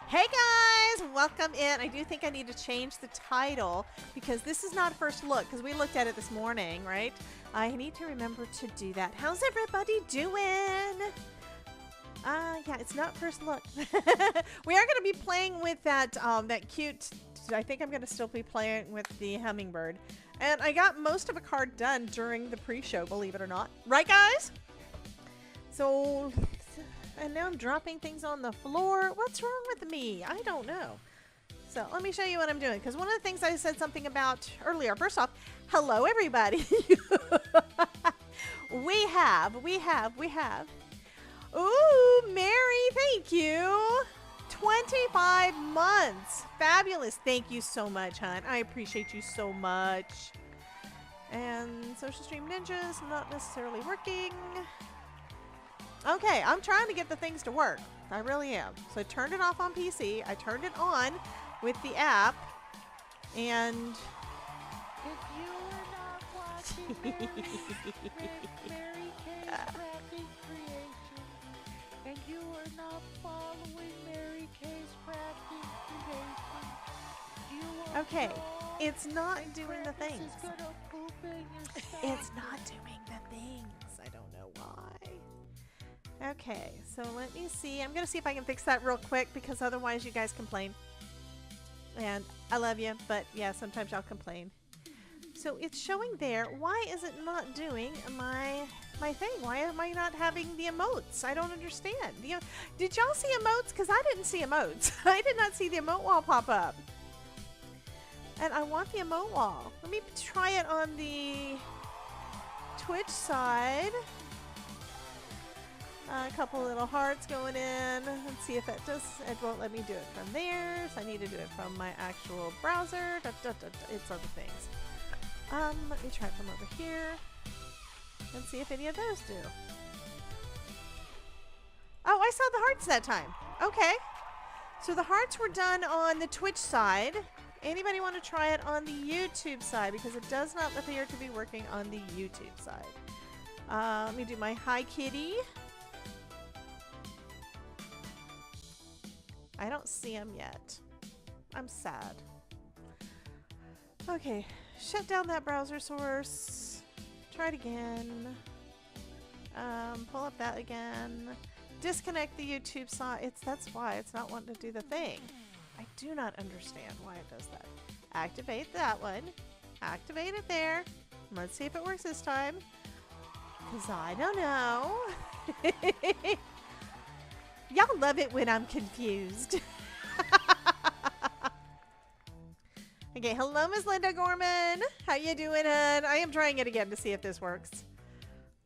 Hey guys, welcome in. I do think I need to change the title because this is not first look because we looked at it this morning, right? I need to remember to do that. How's everybody doing? Yeah, it's not first look. We are going to be playing with that that cute, I think I'm going to still be playing with the Hummingbird. And I got most of a card done during the pre-show, believe it or not. Right, guys? So, and now I'm dropping things on the floor. What's wrong with me? I don't know. So let me show you what I'm doing. Because one of the things I said something about earlier. First off, hello everybody. we have. Ooh, Mary, thank you. 25 months. Fabulous. Thank you so much, hon. I appreciate you so much. And Social Stream Ninjas, not necessarily working. Okay, I'm trying to get the things to work. I really am. So I turned it off on PC. I turned it on with the app. And If you were not watching Mary Kay's crafting creation, and you were not following Mary Kay's crafting creation, you won't okay, know it's not doing the Krampus things. is gonna poop in your It's stocking. not doing the things. I don't know why. Okay, so let me see. I'm going to see if I can fix that real quick because otherwise you guys complain. And I love you, but yeah, sometimes y'all complain. So it's showing there. Why is it not doing my thing? Why am I not having the emotes? I don't understand. Did y'all see emotes? Because I didn't see emotes. I did not see the emote wall pop up. And I want the emote wall. Let me try it on the Twitch side. A couple little hearts going in. Let's see if it does. It won't let me do it from there. So I need to do it from my actual browser. It's other things. Let me try it from over here and see if any of those do. Oh, I saw the hearts that time. Okay. So the hearts were done on the Twitch side. Anybody want to try it on the YouTube side? Because it does not appear to be working on the YouTube side. Let me do my hi kitty. I don't see him yet. I'm sad. Okay, shut down that browser source. Try it again. Pull up that again. Disconnect the YouTube side. That's why it's not wanting to do the thing. I do not understand why it does that. Activate that one. Activate it there. Let's see if it works this time. Because I don't know. Y'all love it when I'm confused. Okay, hello, Miss Linda Gorman. How you doing, hon? I am trying it again to see if this works.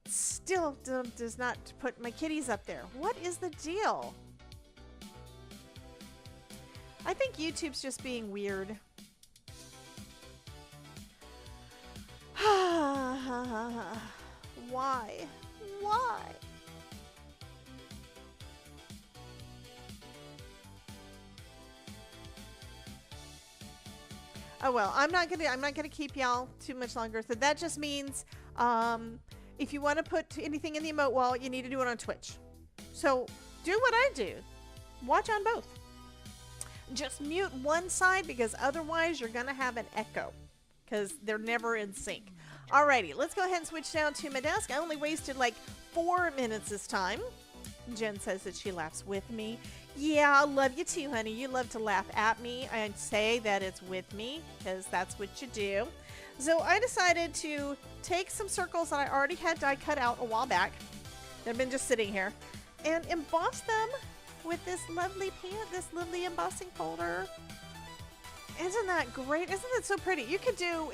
Still does not put my kitties up there. What is the deal? I think YouTube's just being weird. Why? Why? Oh well, I'm not gonna keep y'all too much longer. So that just means if you want to put anything in the emote wall, you need to do it on Twitch. So do what I do. Watch on both. Just mute one side because otherwise you're gonna have an echo because they're never in sync. Alrighty, let's go ahead and switch down to my desk. I only wasted like 4 minutes this time. Jen says that she laughs with me. Yeah, I love you too, honey. You love to laugh at me and say that it's with me because that's what you do. So I decided to take some circles that I already had die cut out a while back. They've been just sitting here and emboss them with this lovely this lovely embossing folder. Isn't that great? Isn't it so pretty? You could do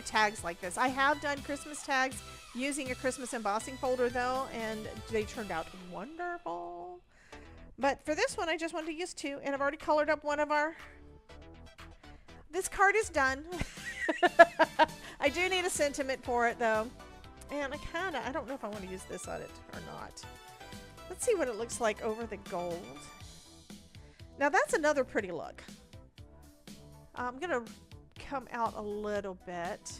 tags like this. I have done Christmas tags using a Christmas embossing folder though, and they turned out wonderful. But for this one, I just wanted to use 2, and I've already colored up one of our... This card is done. I do need a sentiment for it though. And I don't know if I want to use this on it or not. Let's see what it looks like over the gold. Now that's another pretty look. I'm going to come out a little bit.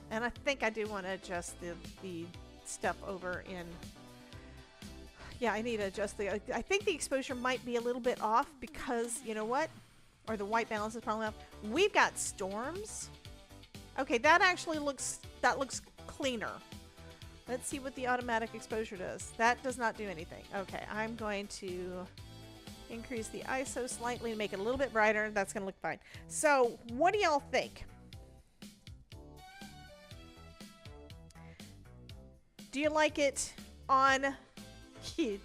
And I think I do want to adjust the stuff over in Yeah, I need to adjust the, I think the exposure might be a little bit off because, you know what? Or the white balance is probably off. We've got storms. Okay, that actually looks, that looks cleaner. Let's see what the automatic exposure does. That does not do anything. Okay, I'm going to increase the ISO slightly to make it a little bit brighter. That's going to look fine. So, what do y'all think? Do you like it on...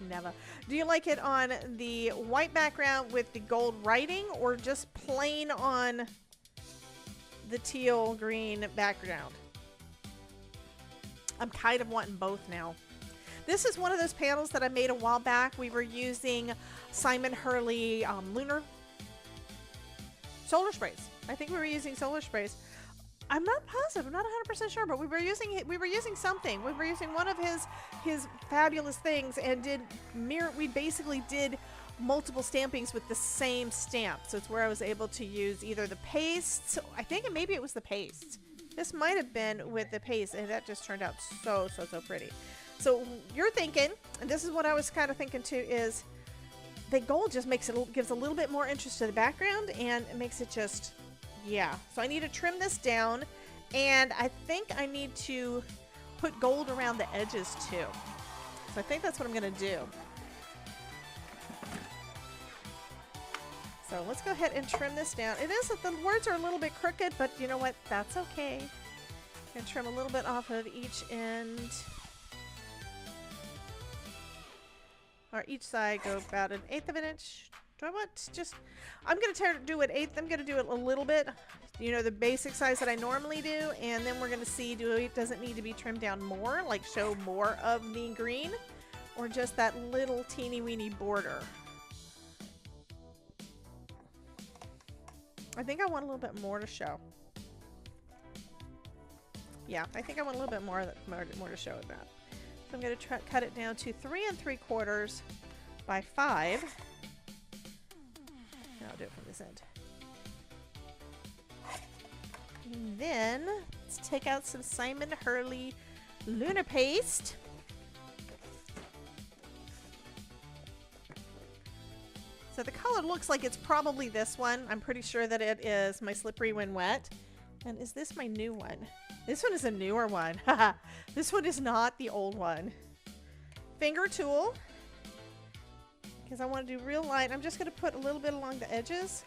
Never. Do you like it on the white background with the gold writing, or just plain on the teal green background? I'm kind of wanting both now. This is one of those panels that I made a while back. We were using Simon Hurley lunar solar sprays. I think we were using solar sprays. I'm not positive. I'm not 100% sure, but we were using something. We were using one of his fabulous things and did mirror. We basically did multiple stampings with the same stamp. So it's where I was able to use either the paste. I think maybe it was the paste. This might have been with the paste, and that just turned out so pretty. So you're thinking, and this is what I was kind of thinking too, is the gold just makes it, gives a little bit more interest to the background, and it makes it just, yeah. So I need to trim this down, and I think I need to put gold around the edges too. So I think that's what I'm gonna do. So let's go ahead and trim this down. It is, the words are a little bit crooked, but you know what? That's okay. And trim a little bit off of each end. Or each side, go about 1/8 of an inch. Do I want just, I'm going to do it 1/8. I'm going to do it a little bit, you know, the basic size that I normally do. And then we're going to see, does it need to be trimmed down more, like show more of the green, or just that little teeny weeny border. I think I want a little bit more to show. Yeah, I think I want a little bit more to show of that. So I'm going to cut it down to 3 3/4 by 5. And I'll do it from this end. And then let's take out some Simon Hurley lunar paste. So the color looks like it's probably this one. I'm pretty sure that it is my Slippery When Wet. And is this my new one? This one is a newer one. This one is not the old one. Finger tool. Because I want to do real light. I'm just going to put a little bit along the edges.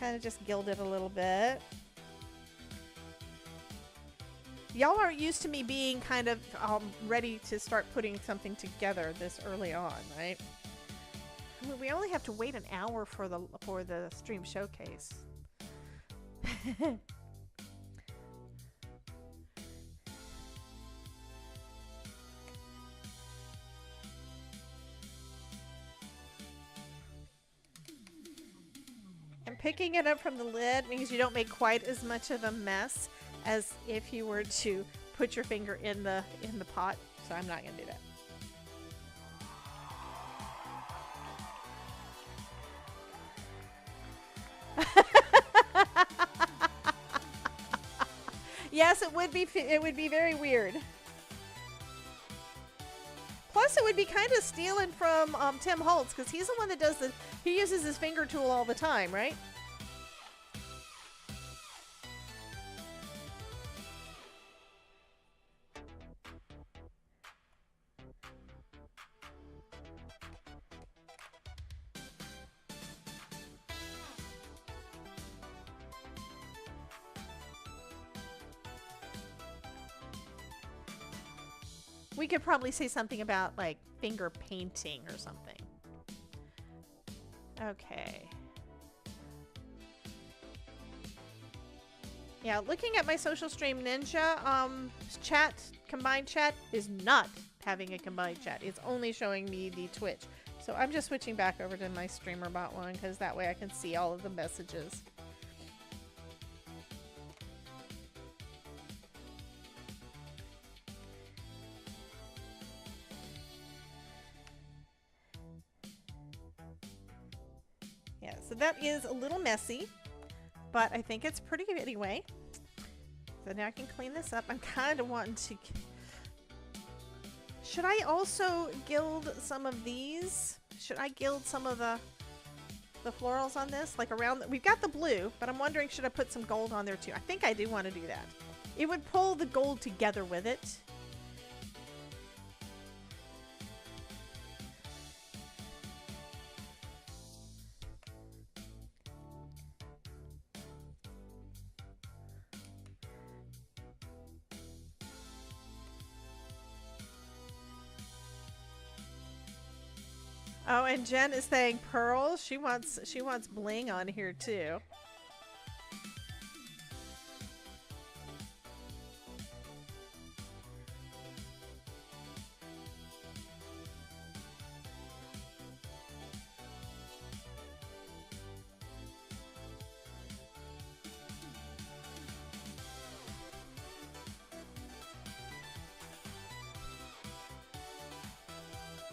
Kind of just gild it a little bit. Y'all aren't used to me being kind of ready to start putting something together this early on, right? I mean, we only have to wait an hour for the stream showcase. And picking it up from the lid means you don't make quite as much of a mess as if you were to put your finger in the pot. So I'm not gonna do that. Yes, it would be very weird. Plus, it would be kind of stealing from Tim Holtz, because he's the one that does he uses his finger tool all the time, right? We could probably say something about like finger painting or something. Okay. Yeah, looking at my Social Stream Ninja chat, combined chat is not having a combined chat. It's only showing me the Twitch. So I'm just switching back over to my StreamerBot one because that way I can see all of the messages. So that is a little messy, but I think it's pretty good anyway. So now I can clean this up. I'm kind of wanting to... Should I also gild some of these? Should I gild some of the florals on this? Like around... We've got the blue, but I'm wondering should I put some gold on there too? I think I do want to do that. It would pull the gold together with it. Oh, and Jen is saying pearls. She wants bling on here too.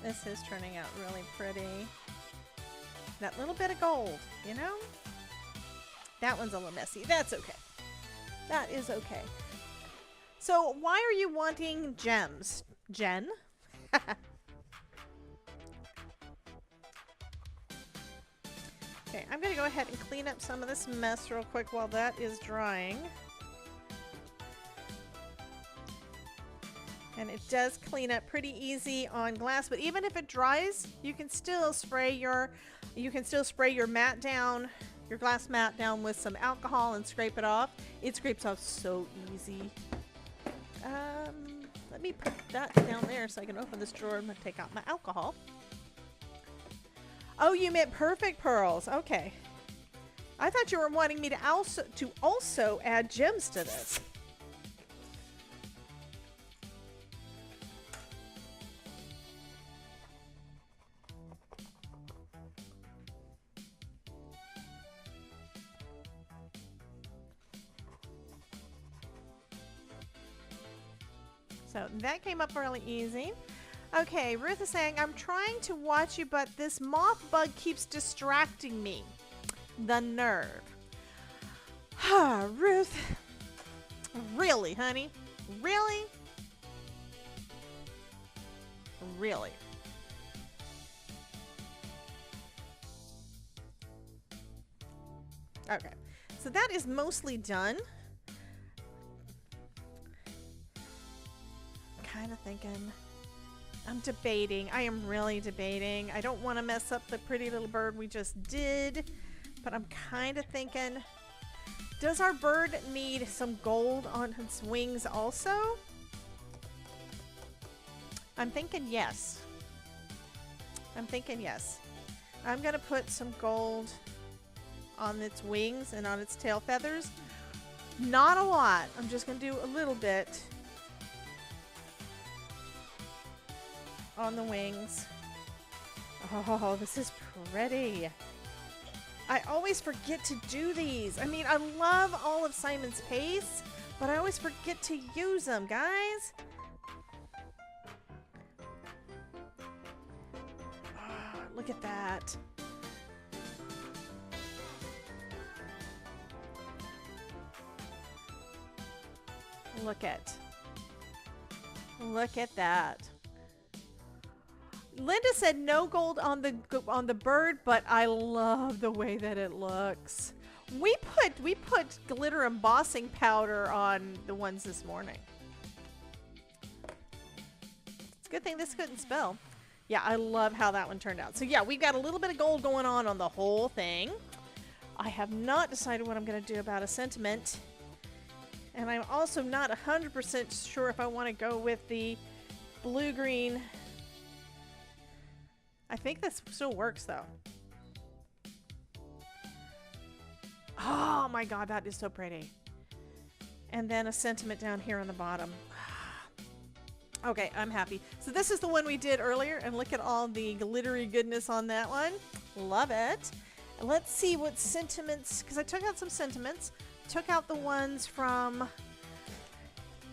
This is turning out really pretty. That little bit of gold, you know? That one's a little messy. That's okay. That is okay. So why are you wanting gems, Jen? Okay, I'm going to go ahead and clean up some of this mess real quick while that is drying. And it does clean up pretty easy on glass, but even if it dries, you can still spray your mat down, your glass mat down with some alcohol and scrape it off. It scrapes off so easy. Let me put that down there so I can open this drawer and take out my alcohol. Oh, you meant perfect pearls. Okay. I thought you were wanting me to also add gems to this. So that came up really easy. Okay, Ruth is saying, I'm trying to watch you, but this moth bug keeps distracting me. The nerve. Ruth. Really, honey? Really? Really? Okay, so that is mostly done. Kind of thinking, I'm debating. I am really debating. I don't want to mess up the pretty little bird we just did, but I'm kind of thinking, does our bird need some gold on its wings also? I'm thinking yes. I'm thinking yes. I'm going to put some gold on its wings and on its tail feathers. Not a lot. I'm just going to do a little bit on the wings. Oh, this is pretty. I always forget to do these. I mean, I love all of Simon's Pace, but I always forget to use them, guys. Oh, look at that. Look at that. Linda said no gold on the bird, but I love the way that it looks. We put glitter embossing powder on the ones this morning. It's a good thing this couldn't spell. Yeah, I love how that one turned out. So yeah, we've got a little bit of gold going on the whole thing. I have not decided what I'm going to do about a sentiment. And I'm also not 100% sure if I want to go with the blue-green. I think this still works though. Oh my god, that is so pretty. And then a sentiment down here on the bottom. Okay, I'm happy. So this is the one we did earlier, and look at all the glittery goodness on that one. Love it. And let's see what sentiments, because I took out some sentiments. Took out the ones from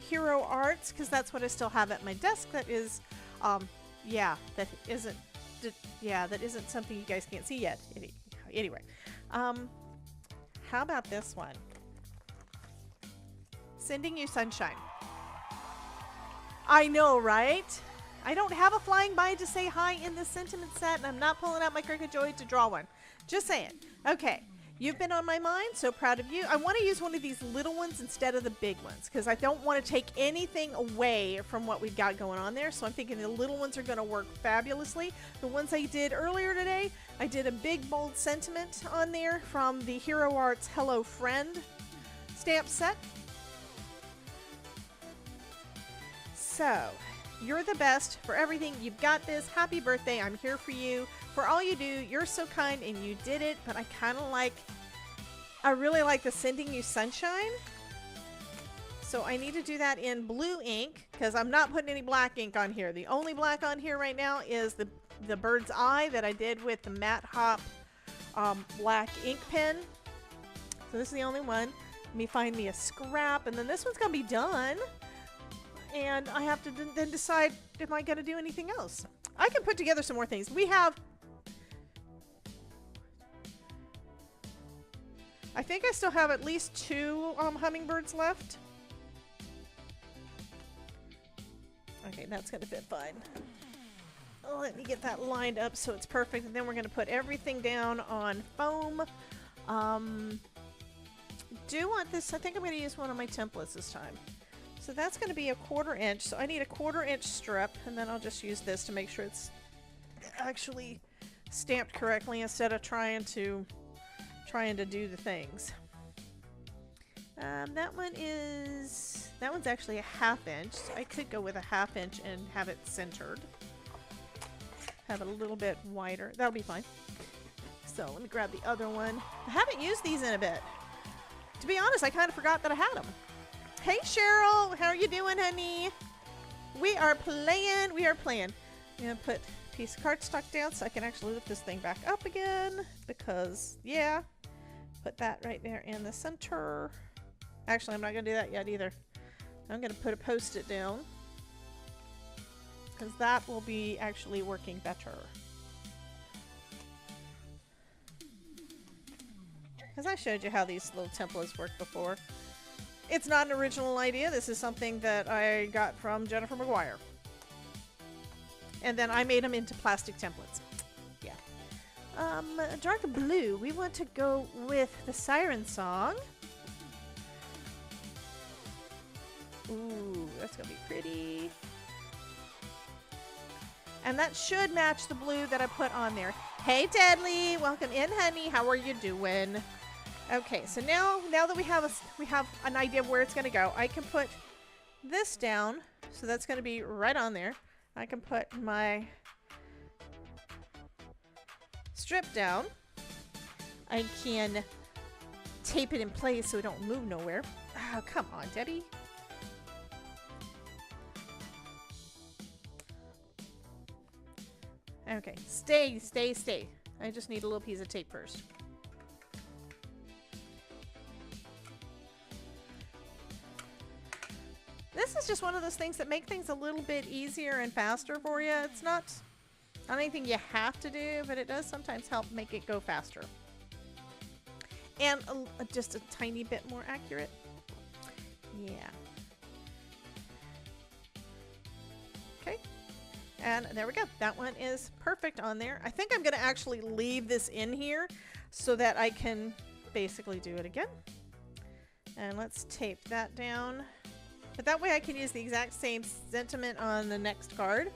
Hero Arts, because that's what I still have at my desk. That is, yeah, that isn't something you guys can't see yet. Anyway, how about this one? Sending you sunshine. I know, right? I don't have a flying by to say hi in this sentiment set, and I'm not pulling out my Cricut Joy to draw one. Just saying. Okay. You've been on my mind. So proud of you. I want to use one of these little ones instead of the big ones because I don't want to take anything away from what we've got going on there. So I'm thinking the little ones are going to work fabulously. The ones I did earlier today, I did a big bold sentiment on there from the Hero Arts Hello Friend stamp set. So, you're the best for everything. You've got this. Happy birthday. I'm here for you. For all you do, you're so kind and you did it, but I really like the Sending You Sunshine. So I need to do that in blue ink because I'm not putting any black ink on here. The only black on here right now is the bird's eye that I did with the Matte Hop black ink pen. So this is the only one. Let me find me a scrap, and then this one's going to be done. And I have to then decide, am I going to do anything else? I can put together some more things. I think I still have at least 2 hummingbirds left. Okay, that's going to fit fine. Let me get that lined up so it's perfect. And then we're going to put everything down on foam. Do want this. I think I'm going to use one of my templates this time. So that's going to be a 1/4 inch. So I need a 1/4 inch strip, and then I'll just use this to make sure it's actually stamped correctly instead of trying to do the things. That one's actually a 1/2 inch. So I could go with a 1/2 inch and have it centered. Have it a little bit wider. That'll be fine. So let me grab the other one. I haven't used these in a bit. To be honest, I kind of forgot that I had them. Hey Cheryl, how are you doing, honey? We are playing. I'm gonna put a piece of cardstock down so I can actually lift this thing back up again because, yeah. Put that right there in the center. Actually, I'm not gonna do that yet either. I'm gonna put a Post-it down because that will be actually working better. Because I showed you how these little templates work before. It's not an original idea. This is something that I got from Jennifer McGuire. And then I made them into plastic templates. Yeah. Dark blue. We want to go with the Siren Song. Ooh, that's going to be pretty. And that should match the blue that I put on there. Hey, Deadly. Welcome in, honey. How are you doing? Okay, so now that we have an idea of where it's going to go, I can put this down. So that's going to be right on there. I can put my strip down. I can tape it in place so it don't move nowhere. Oh, come on, Debbie. Okay, stay. I just need a little piece of tape first. This is just one of those things that make things a little bit easier and faster for you. It's not anything you have to do, but it does sometimes help make it go faster. And just a tiny bit more accurate. Yeah. Okay. And there we go. That one is perfect on there. I think I'm going to actually leave this in here so that I can basically do it again. And let's tape that down. But that way I can use the exact same sentiment on the next card.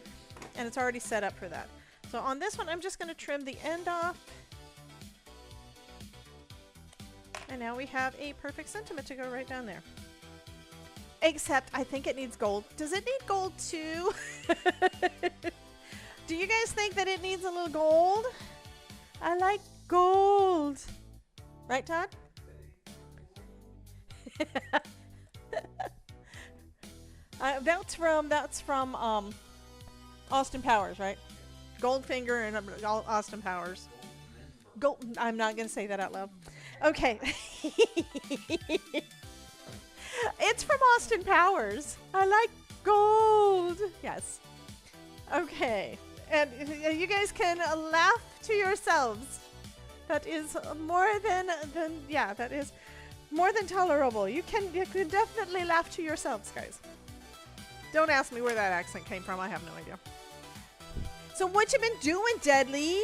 And it's already set up for that. So on this one, I'm just going to trim the end off. And now we have a perfect sentiment to go right down there. Except I think it needs gold. Does it need gold too? Do you guys think that it needs a little gold? I like gold. Right, Todd? That's from Austin Powers, right? Goldfinger and Austin Powers. Gold. I'm not gonna say that out loud. Okay. It's from Austin Powers. I like gold. Yes. Okay. And you guys can laugh to yourselves. That is more than yeah, that is More than tolerable. You can definitely laugh to yourselves, guys. Don't ask me where that accent came from. I have no idea. So what you been doing, Deadly?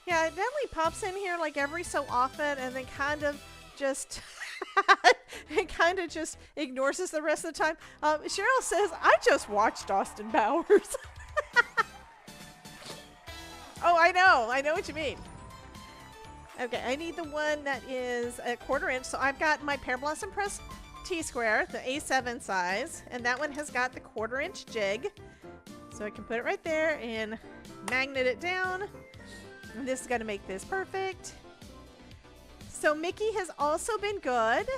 Yeah, Deadly pops in here like every so often and then kind of just ignores us the rest of the time. Cheryl says, I just watched Austin Powers. Oh, I know what you mean. Okay, I need the one that is a 1/4 inch. So I've got my Pear Blossom Press T-square, the A7 size, and that one has got the 1/4 inch jig. So I can put it right there and magnet it down. And this is going to make this perfect. So Mickey has also been good.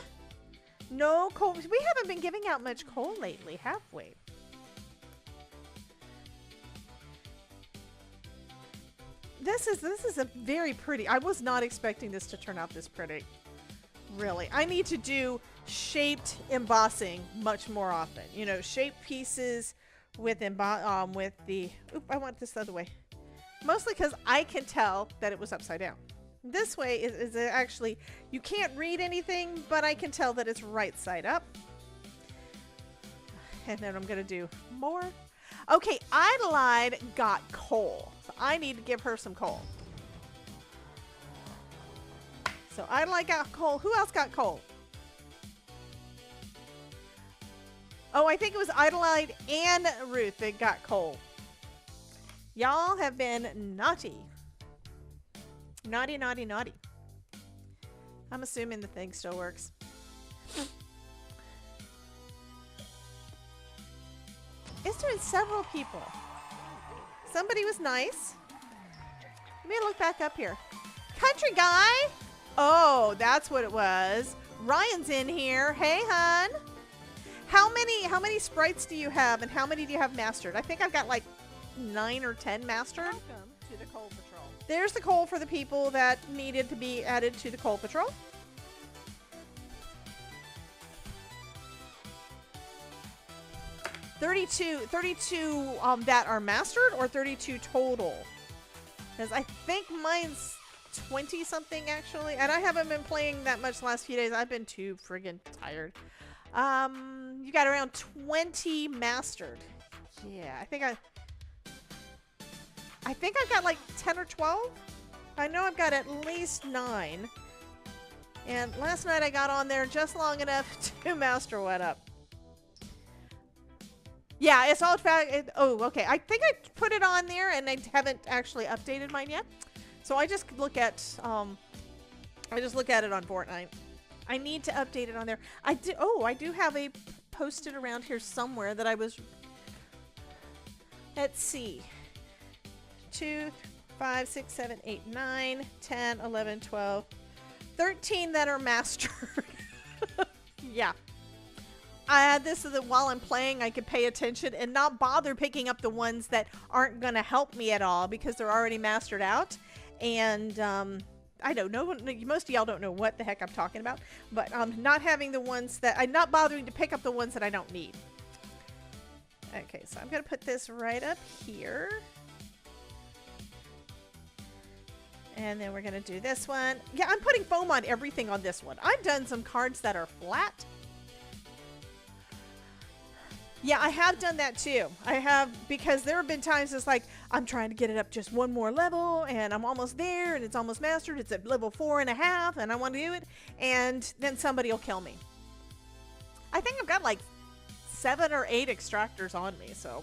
No coal. We haven't been giving out much coal lately, have we? This is a very pretty. I was not expecting this to turn out this pretty. Really. I need to do shaped embossing much more often. You know, shaped pieces with the oop, I want this the other way. Mostly because I can tell that it was upside down. This way is actually, you can't read anything, but I can tell that it's right side up. And then I'm going to do more. Okay, Adelaide got coal. So I need to give her some coal. So Adelaide got coal. Who else got coal? Oh, I think it was Adelaide and Ruth that got coal. Y'all have been naughty. Naughty, naughty, naughty. I'm assuming the thing still works. It's doing several people. Somebody was nice. Let me look back up here. Country guy? Oh, that's what it was. Ryan's in here. Hey, hon. How many sprites do you have and how many do you have mastered? I think I've got like 9 or 10 mastered. Welcome to the Coal Patrol. There's the coal for the people that needed to be added to the Coal Patrol. Thirty-two that are mastered, or 32 total? Because I think mine's 20 something actually, and I haven't been playing that much the last few days. I've been too friggin' tired. You got around 20 mastered. Yeah, I think I've got like 10 or 12. I know I've got at least 9. And last night I got on there just long enough to master one up. Yeah, it's all oh, okay. I think I put it on there and I haven't actually updated mine yet. So I just look at it on Fortnite. I need to update it on there. I do have a posted around here somewhere that I was, let's see. 2, 5, 6, 7, 8, 9, 10, 11, 12, 13 that are mastered. Yeah. I add this so that while I'm playing, I can pay attention and not bother picking up the ones that aren't going to help me at all because they're already mastered out. And I don't know, most of y'all don't know what the heck I'm talking about, but not having the ones that I'm not bothering to pick up the ones that I don't need. Okay, so I'm going to put this right up here. And then we're going to do this one. Yeah, I'm putting foam on everything on this one. I've done some cards that are flat. Yeah, I have done that too. I have, because there have been times it's like, I'm trying to get it up just one more level and I'm almost there and it's almost mastered. It's at level 4.5 and I want to do it. And then somebody will kill me. I think I've got like 7 or 8 extractors on me, so.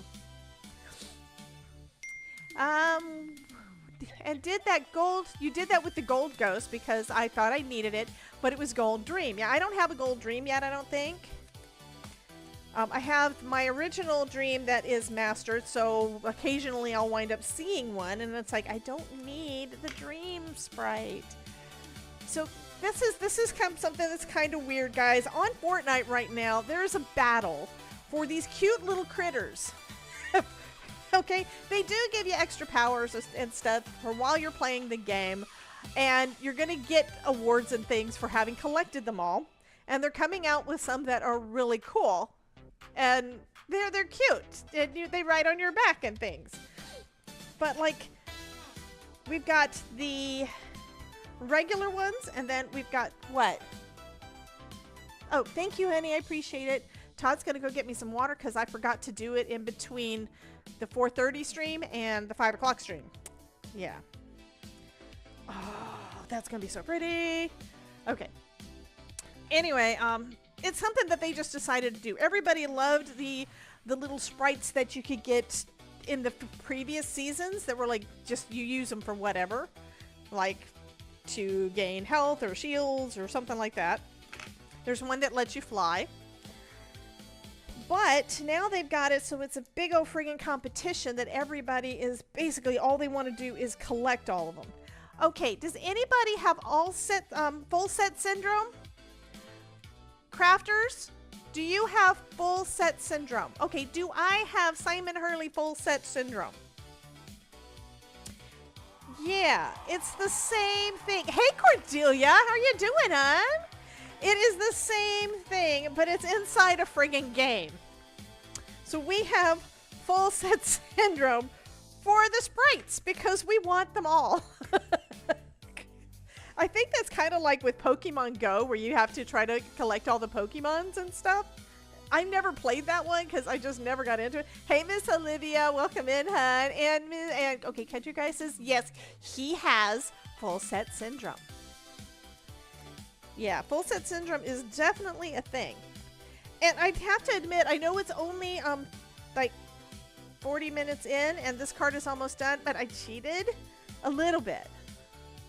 And did that gold, you did that with the gold ghost because I thought I needed it, but it was gold dream. Yeah, I don't have a gold dream yet, I don't think. I have my original dream that is mastered, so occasionally I'll wind up seeing one, and it's like, I don't need the dream sprite. So this is kind of something that's kind of weird, guys. On Fortnite right now, there is a battle for these cute little critters. Okay, they do give you extra powers and stuff for while you're playing the game, and you're gonna get awards and things for having collected them all. And they're coming out with some that are really cool. And they're cute, and they ride on your back and things. But like, we've got the regular ones, and then we've got what? Oh, thank you, honey. I appreciate it. Todd's going to go get me some water because I forgot to do it in between the 4:30 stream and the 5 o'clock stream. Yeah. Oh, that's going to be so pretty. Okay. Anyway, it's something that they just decided to do. Everybody loved the little sprites that you could get in the previous seasons that were like, just you use them for whatever. Like to gain health or shields or something like that. There's one that lets you fly. But now they've got it so it's a big old friggin' competition that everybody is basically all they want to do is collect all of them. Okay, does anybody have full set syndrome? Crafters, do you have full set syndrome? Okay, do I have Simon Hurley full set syndrome? Yeah, it's the same thing. Hey Cordelia, how are you doing, hon? It is the same thing, but it's inside a friggin' game. So we have full set syndrome for the sprites because we want them all. I think that's kind of like with Pokemon Go where you have to try to collect all the Pokemons and stuff. I never played that one because I just never got into it. Hey, Miss Olivia, welcome in, hon. And okay, Country Guy says, yes, he has full set syndrome. Yeah, full set syndrome is definitely a thing. And I have to admit, I know it's only like 40 minutes in and this card is almost done, but I cheated a little bit.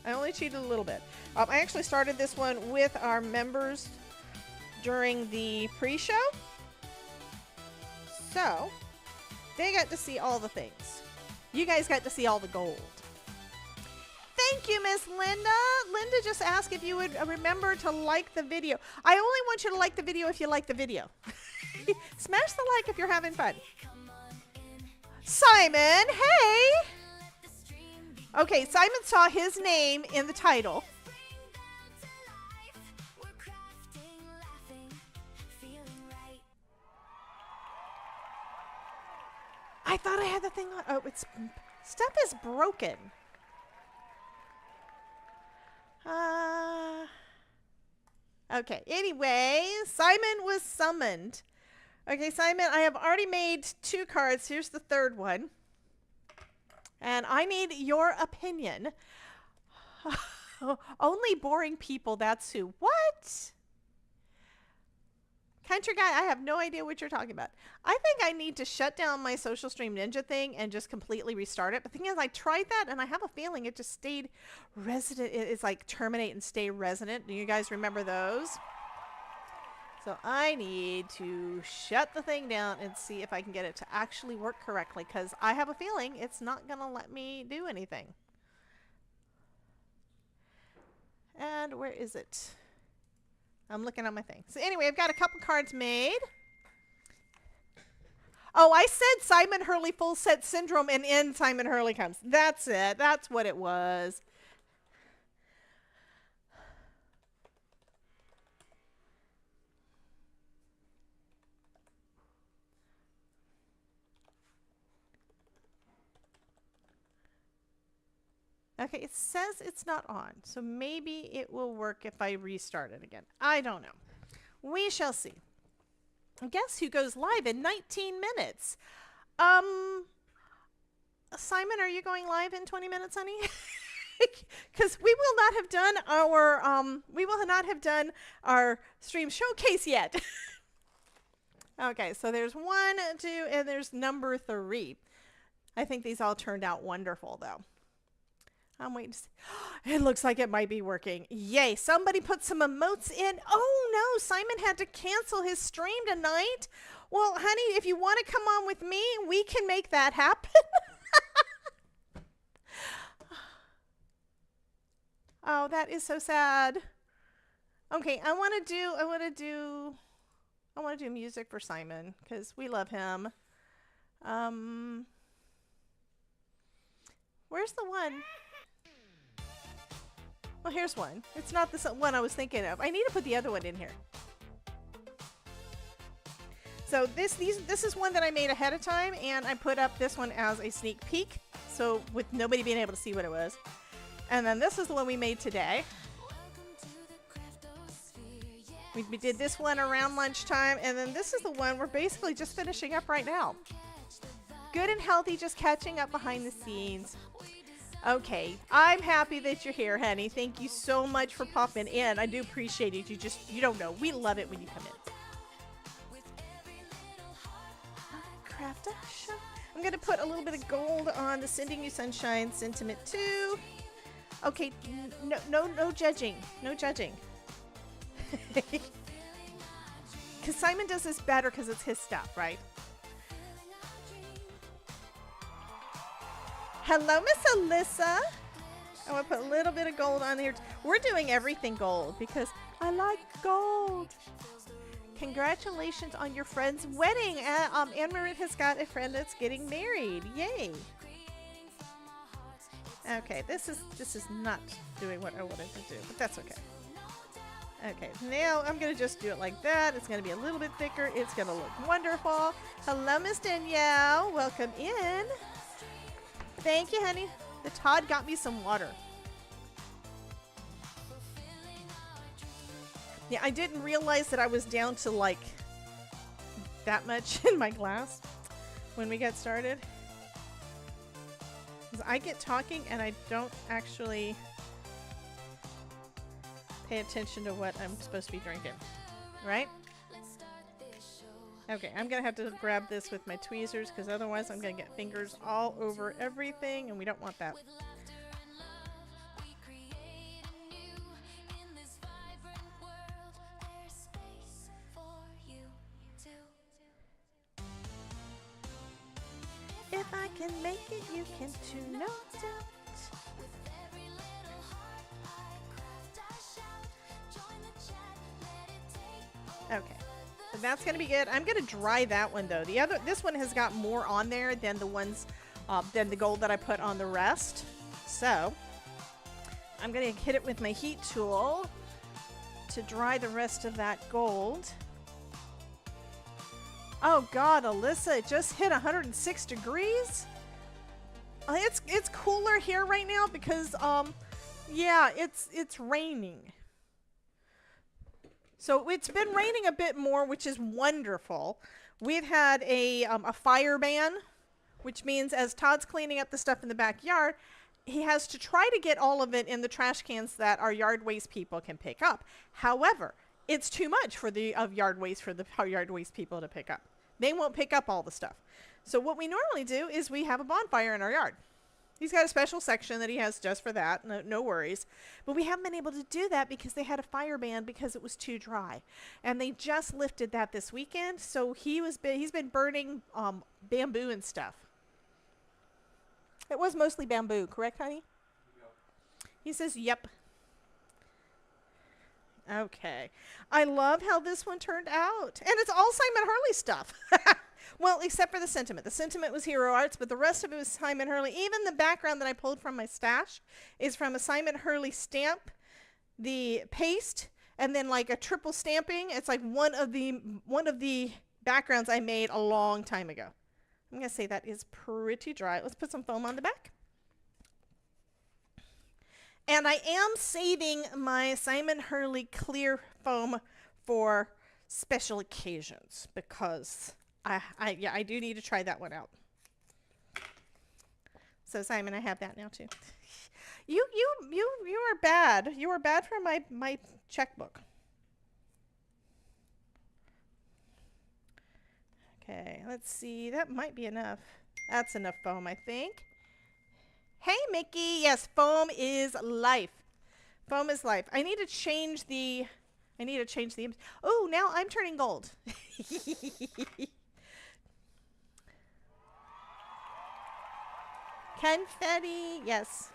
I only cheated a little bit. I actually started this one with our members during the pre-show. So, they got to see all the things. You guys got to see all the gold. Thank you, Miss Linda. Linda just asked if you would remember to like the video. I only want you to like the video if you like the video. Smash the like if you're having fun. Simon, hey! Okay, Simon saw his name in the title. I thought I had the thing on. Oh, it's stuff is broken. Okay, anyway, Simon was summoned. Okay, Simon, I have already made 2 cards. Here's the 3rd one. And I need your opinion. Only boring people, that's who. What? Country Guy, I have no idea what you're talking about. I think I need to shut down my Social Stream Ninja thing and just completely restart it. But the thing is, I tried that and I have a feeling it just stayed resident. It's like terminate and stay resident. Do you guys remember those? So I need to shut the thing down and see if I can get it to actually work correctly, because I have a feeling it's not going to let me do anything. And where is it? I'm looking on my thing. So anyway, I've got a couple cards made. Oh, I said Simon Hurley full set syndrome and in Simon Hurley comes. That's it. That's what it was. Okay, it says it's not on, so maybe it will work if I restart it again. I don't know. We shall see. Guess who goes live in 19 minutes? Simon, are you going live in 20 minutes, honey? Because we will not have done our stream showcase yet. Okay, so there's 1, 2, and there's number 3. I think these all turned out wonderful, though. I'm waiting to see. It looks like it might be working. Yay, somebody put some emotes in. Oh no, Simon had to cancel his stream tonight. Well, honey, if you want to come on with me, we can make that happen. Oh, that is so sad. Okay, I want to do music for Simon because we love him. Where's the one? Well, here's one. It's not the one I was thinking of. I need to put the other one in here. So this is one that I made ahead of time, and I put up this one as a sneak peek, so with nobody being able to see what it was. And then this is the one we made today. We did this one around lunchtime, and then this is the one we're basically just finishing up right now. Good and healthy, just catching up behind the scenes. Okay, I'm happy that you're here, honey. Thank you so much for popping in. I do appreciate it. You don't know. We love it when you come in. Craft a shop. I'm going to put a little bit of gold on the Sending You Sunshine Sentiment 2. Okay, no judging. No judging. Because Simon does this better because it's his stuff, right? Hello, Miss Alyssa. I want to put a little bit of gold on here. We're doing everything gold because I like gold. Congratulations on your friend's wedding. Anne-Marie has got a friend that's getting married. Yay. Okay, this is not doing what I wanted to do, but that's okay. Okay, now I'm going to just do it like that. It's going to be a little bit thicker. It's going to look wonderful. Hello, Miss Danielle. Welcome in. Thank you, honey. The Todd got me some water. Yeah, I didn't realize that I was down to like that much in my glass when we got started. 'Cause I get talking and I don't actually pay attention to what I'm supposed to be drinking, right? Okay, I'm gonna have to grab this with my tweezers because otherwise I'm gonna get fingers all over everything and we don't want that. If I can make it, you can too, no doubt. Okay, so that's gonna be good. I'm gonna dry that one though. This one has got more on there than the ones, than the gold that I put on the rest. So I'm gonna hit it with my heat tool to dry the rest of that gold. Oh God, Alyssa, it just hit 106 degrees. It's cooler here right now because yeah, it's raining. So it's been raining a bit more, which is wonderful. We've had a fire ban, which means as Todd's cleaning up the stuff in the backyard, he has to try to get all of it in the trash cans that our yard waste people can pick up. However, it's too much for the yard waste for the yard waste people to pick up. They won't pick up all the stuff. So what we normally do is we have a bonfire in our yard. He's got a special section that he has just for that. No worries. But we haven't been able to do that because they had a fire ban because it was too dry. And they just lifted that this weekend. So he's been burning bamboo and stuff. It was mostly bamboo, correct, honey? Yep. He says, yep. Okay. I love how this one turned out. And it's all Simon Hurley stuff. Well, except for the sentiment. The sentiment was Hero Arts, but the rest of it was Simon Hurley. Even the background that I pulled from my stash is from a Simon Hurley stamp, the paste, and then like a triple stamping. It's like one of the backgrounds I made a long time ago. I'm going to say that is pretty dry. Let's put some foam on the back. And I am saving my Simon Hurley clear foam for special occasions because I do need to try that one out. So Simon, I have that now too. You are bad. You are bad for my checkbook. Okay, let's see. That might be enough. That's enough foam, I think. Hey, Mickey. Yes, foam is life. Foam is life. I need to change the. Oh, now I'm turning gold. Confetti. Yes.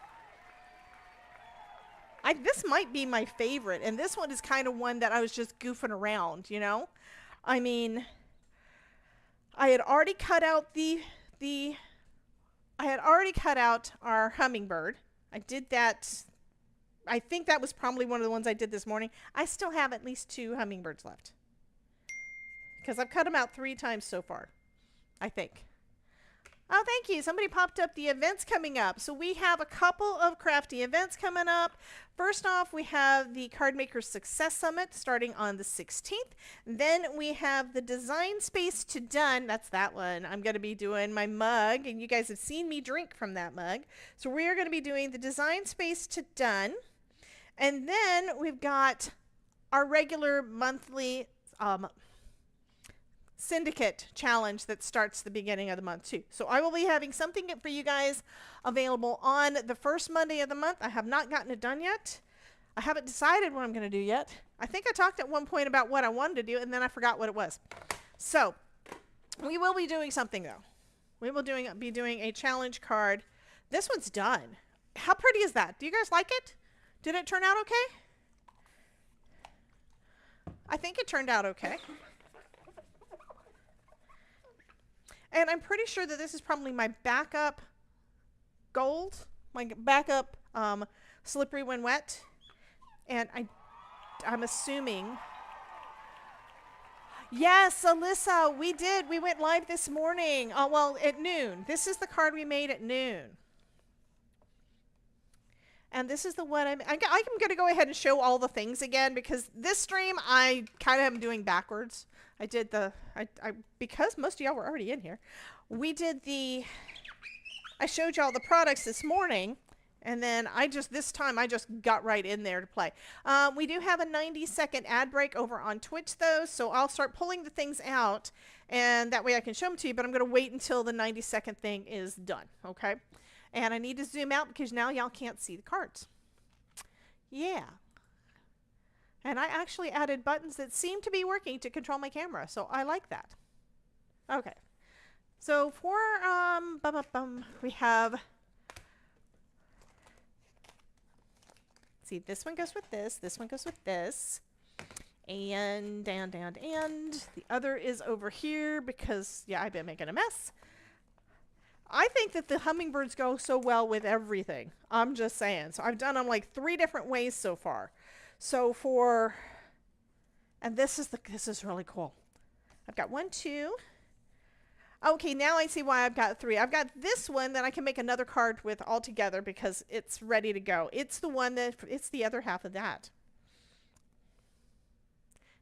This might be my favorite, and this one is kind of one that I was just goofing around, you know? I mean, I had already cut out our hummingbird. I did that. I think that was probably one of the ones I did this morning. I still have at least 2 hummingbirds left because I've cut them out 3 times so far, I think. Oh, thank you. Somebody popped up the events coming up. So we have a couple of crafty events coming up. First off, we have the Card Maker's Success Summit starting on the 16th. Then we have the Design Space to Done. That's that one. I'm going to be doing my mug, and you guys have seen me drink from that mug. So we are going to be doing the Design Space to Done. And then we've got our regular monthly syndicate challenge that starts the beginning of the month too. So I will be having something for you guys available on the first Monday of the month. I have not gotten it done yet. I haven't decided what I'm going to do yet. I think I talked at one point about what I wanted to do, and then I forgot what it was. So we will be doing something though. We will be doing a challenge card. This one's done. How pretty is that? Do you guys like it? Did it turn out okay? I think it turned out okay. And I'm pretty sure that this is probably my backup gold, my backup slippery when wet. And I'm assuming. Yes, Alyssa, we did. We went live this morning. Well, at noon. This is the card we made at noon. And this is the one I'm going to go ahead and show all the things again because this stream I kind of am doing backwards. I did because most of y'all were already in here. I showed y'all the products this morning, and then this time I just got right in there to play. We do have a 90-second ad break over on Twitch though, so I'll start pulling the things out, and that way I can show them to you, but I'm going to wait until the 90-second thing is done, okay? And I need to zoom out because now y'all can't see the cards. Yeah. And I actually added buttons that seem to be working to control my camera, so I like that. Okay. So for we have, see, this one goes with this one goes with this, and the other is over here because, yeah, I've been making a mess. I think that the hummingbirds go so well with everything. I'm just saying. So I've done them like 3 different ways so far. So and this is really cool. I've got 1, 2. Okay, now I see why I've got 3. I've got this one that I can make another card with all together because it's ready to go. It's the one it's the other half of that.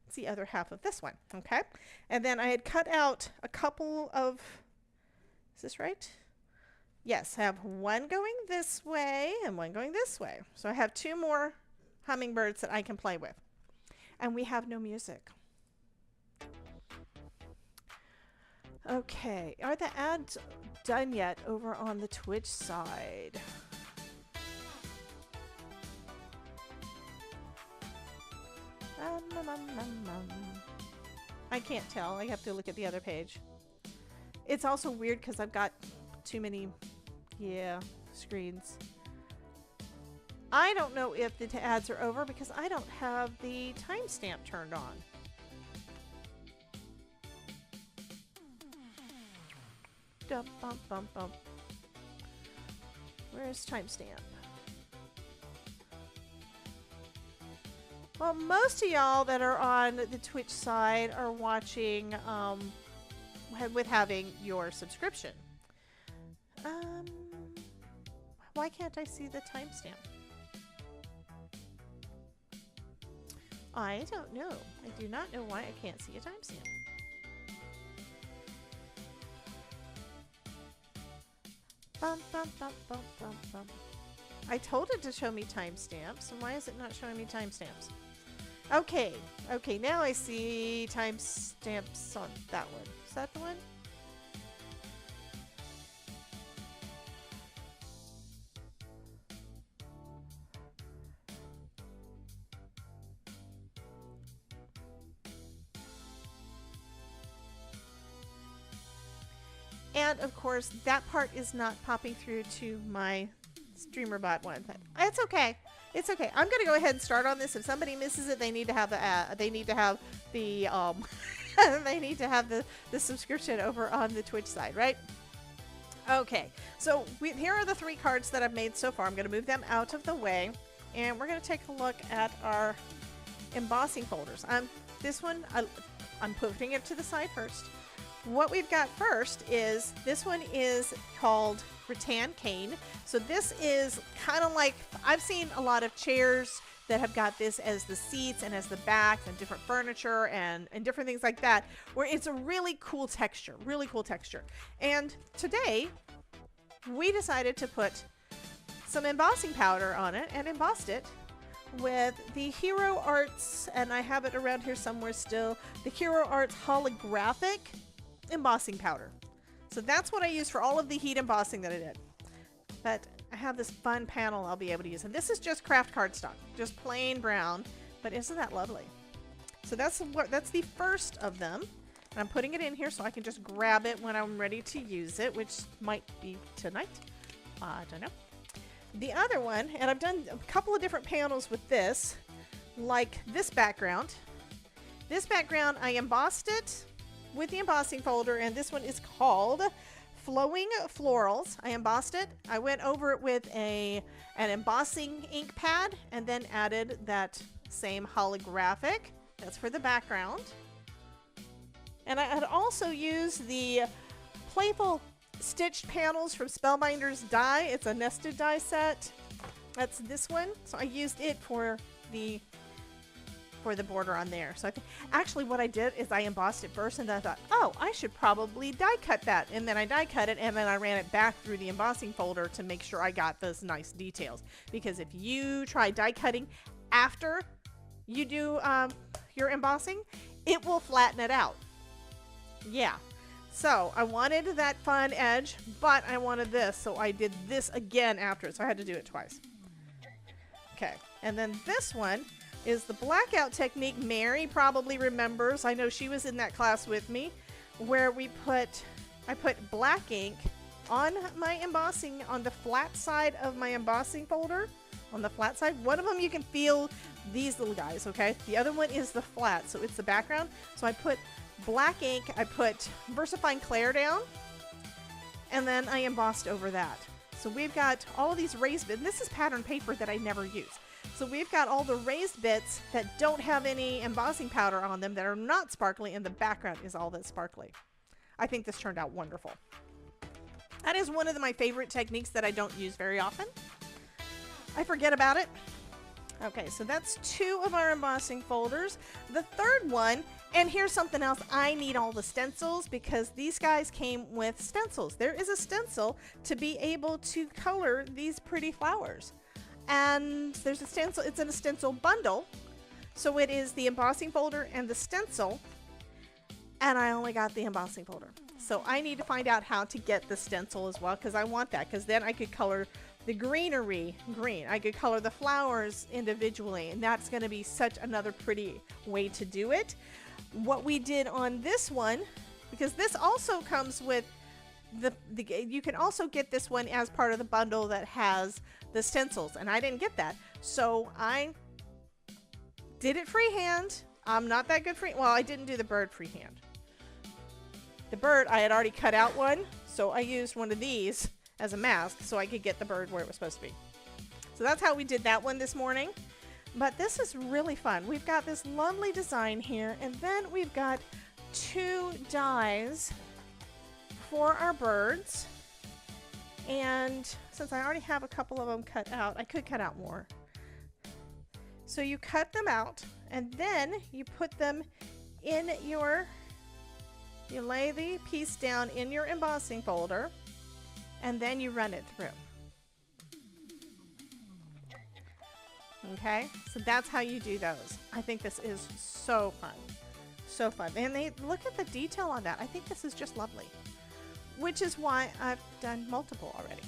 It's the other half of this one, okay? And then I had cut out a couple of, is this right? Yes, I have one going this way and one going this way. So I have 2 more hummingbirds that I can play with. And we have no music. Okay, are the ads done yet over on the Twitch side? I can't tell. I have to look at the other page. It's also weird because I've got too many, screens. I don't know if the ads are over because I don't have the timestamp turned on. Dum, bum, bum, bum. Where's timestamp? Well, most of y'all that are on the Twitch side are watching with having your subscription. Why can't I see the timestamp? I don't know. I do not know why I can't see a timestamp. Bum, bum, bum, bum, bum, bum. I told it to show me timestamps, and why is it not showing me timestamps? Okay, now I see timestamps on that one. Is that the one? And of course, that part is not popping through to my StreamerBot one. It's okay. It's okay. I'm gonna go ahead and start on this. If somebody misses it, they need to have the they need to have the they need to have the subscription over on the Twitch side, right? Okay. So here are the 3 cards that I've made so far. I'm gonna move them out of the way, and we're gonna take a look at our embossing folders. This one I'm putting it to the side first. what we've got first is, this one is called Rattan cane. So this is kind of like, I've seen a lot of chairs that have got this as the seats and as the backs and different furniture and different things like that, where it's a really cool texture, And today we decided to put some embossing powder on it and embossed it with the Hero Arts, and I have it around here somewhere still, the Hero Arts holographic embossing powder. So that's what I use for all of the heat embossing that I did. But I have this fun panel I'll be able to use. And this is just craft cardstock, just plain brown. But isn't that lovely? So that's the first of them. And I'm putting it in here so I can just grab it when I'm ready to use it, which might be tonight. I don't know. The other one, and I've done a couple of different panels with this, like this background. This background, I embossed it with the embossing folder, and this one is called Flowing Florals. I embossed it. I went over it with an embossing ink pad and then added that same holographic. That's for the background. And I had also used the Playful Stitched Panels from Spellbinders die. It's a nested die set. That's this one. So I used it for the border on there. So actually what I did is I embossed it first, and then I thought, oh, I should probably die cut that. And then I die cut it, and then I ran it back through the embossing folder to make sure I got those nice details. Because if you try die cutting after you do your embossing, it will flatten it out. Yeah. So I wanted that fun edge, but I wanted this, so I did this again after it, so I had to do it twice. Okay, and then this one is the blackout technique. Mary probably remembers. I know she was in that class with me, where I put black ink on my embossing, on the flat side of my embossing folder, on the flat side. One of them you can feel these little guys, okay? The other one is the flat, so it's the background. So I put black ink, I put VersaFine Clair down, and then I embossed over that. So we've got all of these raised bits. This is pattern paper that I never use. So we've got all the raised bits that don't have any embossing powder on them, that are not sparkly, and the background is all that's sparkly. I think this turned out wonderful. That is one of my favorite techniques that I don't use very often. I forget about it. Okay, so that's 2 of our embossing folders. The third one, and here's something else, I need all the stencils because these guys came with stencils. There is a stencil to be able to color these pretty flowers. And there's a stencil, it's in a stencil bundle. So it is the embossing folder and the stencil. And I only got the embossing folder. So I need to find out how to get the stencil as well, because I want that, because then I could color the greenery green. I could color the flowers individually, and that's going to be such another pretty way to do it. What we did on this one, because this also comes with you can also get this one as part of the bundle that has the stencils, and I didn't get that. So I did it freehand. I'm not that good well, I didn't do the bird freehand. The bird, I had already cut out one, so I used one of these as a mask so I could get the bird where it was supposed to be. So that's how we did that one this morning. But this is really fun. We've got this lovely design here, and then we've got 2 dies for our birds. And since I already have a couple of them cut out, I could cut out more. So you cut them out, and then you put them in you lay the piece down in your embossing folder, and then you run it through. Okay, so that's how you do those. I think this is so fun. So fun. And look at the detail on that. I think this is just lovely. Which is why I've done multiple already.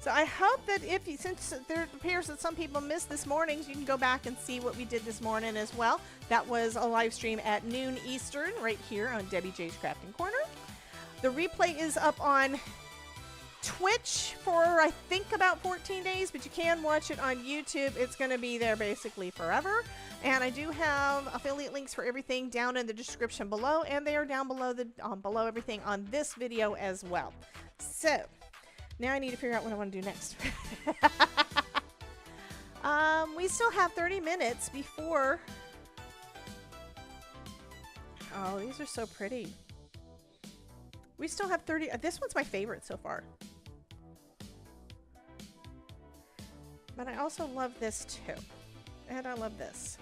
So I hope that since there appears that some people missed this morning's, you can go back and see what we did this morning as well. That was a live stream at noon Eastern right here on Debbie J's Crafting Corner. The replay is up on Twitch for I think about 14 days, but you can watch it on YouTube. It's going to be there basically forever. And I do have affiliate links for everything down in the description below, and they are down below below everything on this video as well. So now I need to figure out what I want to do next. We still have 30 minutes before. Oh, these are so pretty. We still have 30. This one's my favorite so far. But I also love this too. And I love this.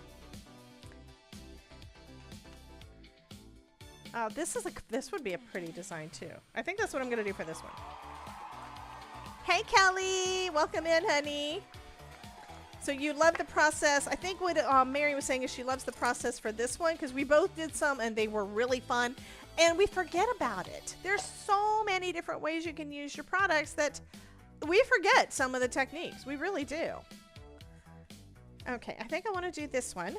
This would be a pretty design too. I think that's what I'm going to do for this one. Hey Kelly, welcome in, honey. So you love the process. I think what Mary was saying is she loves the process for this one because we both did some and they were really fun. And we forget about it. There's so many different ways you can use your products that we forget some of the techniques. We really do. Okay, I think I want to do this one.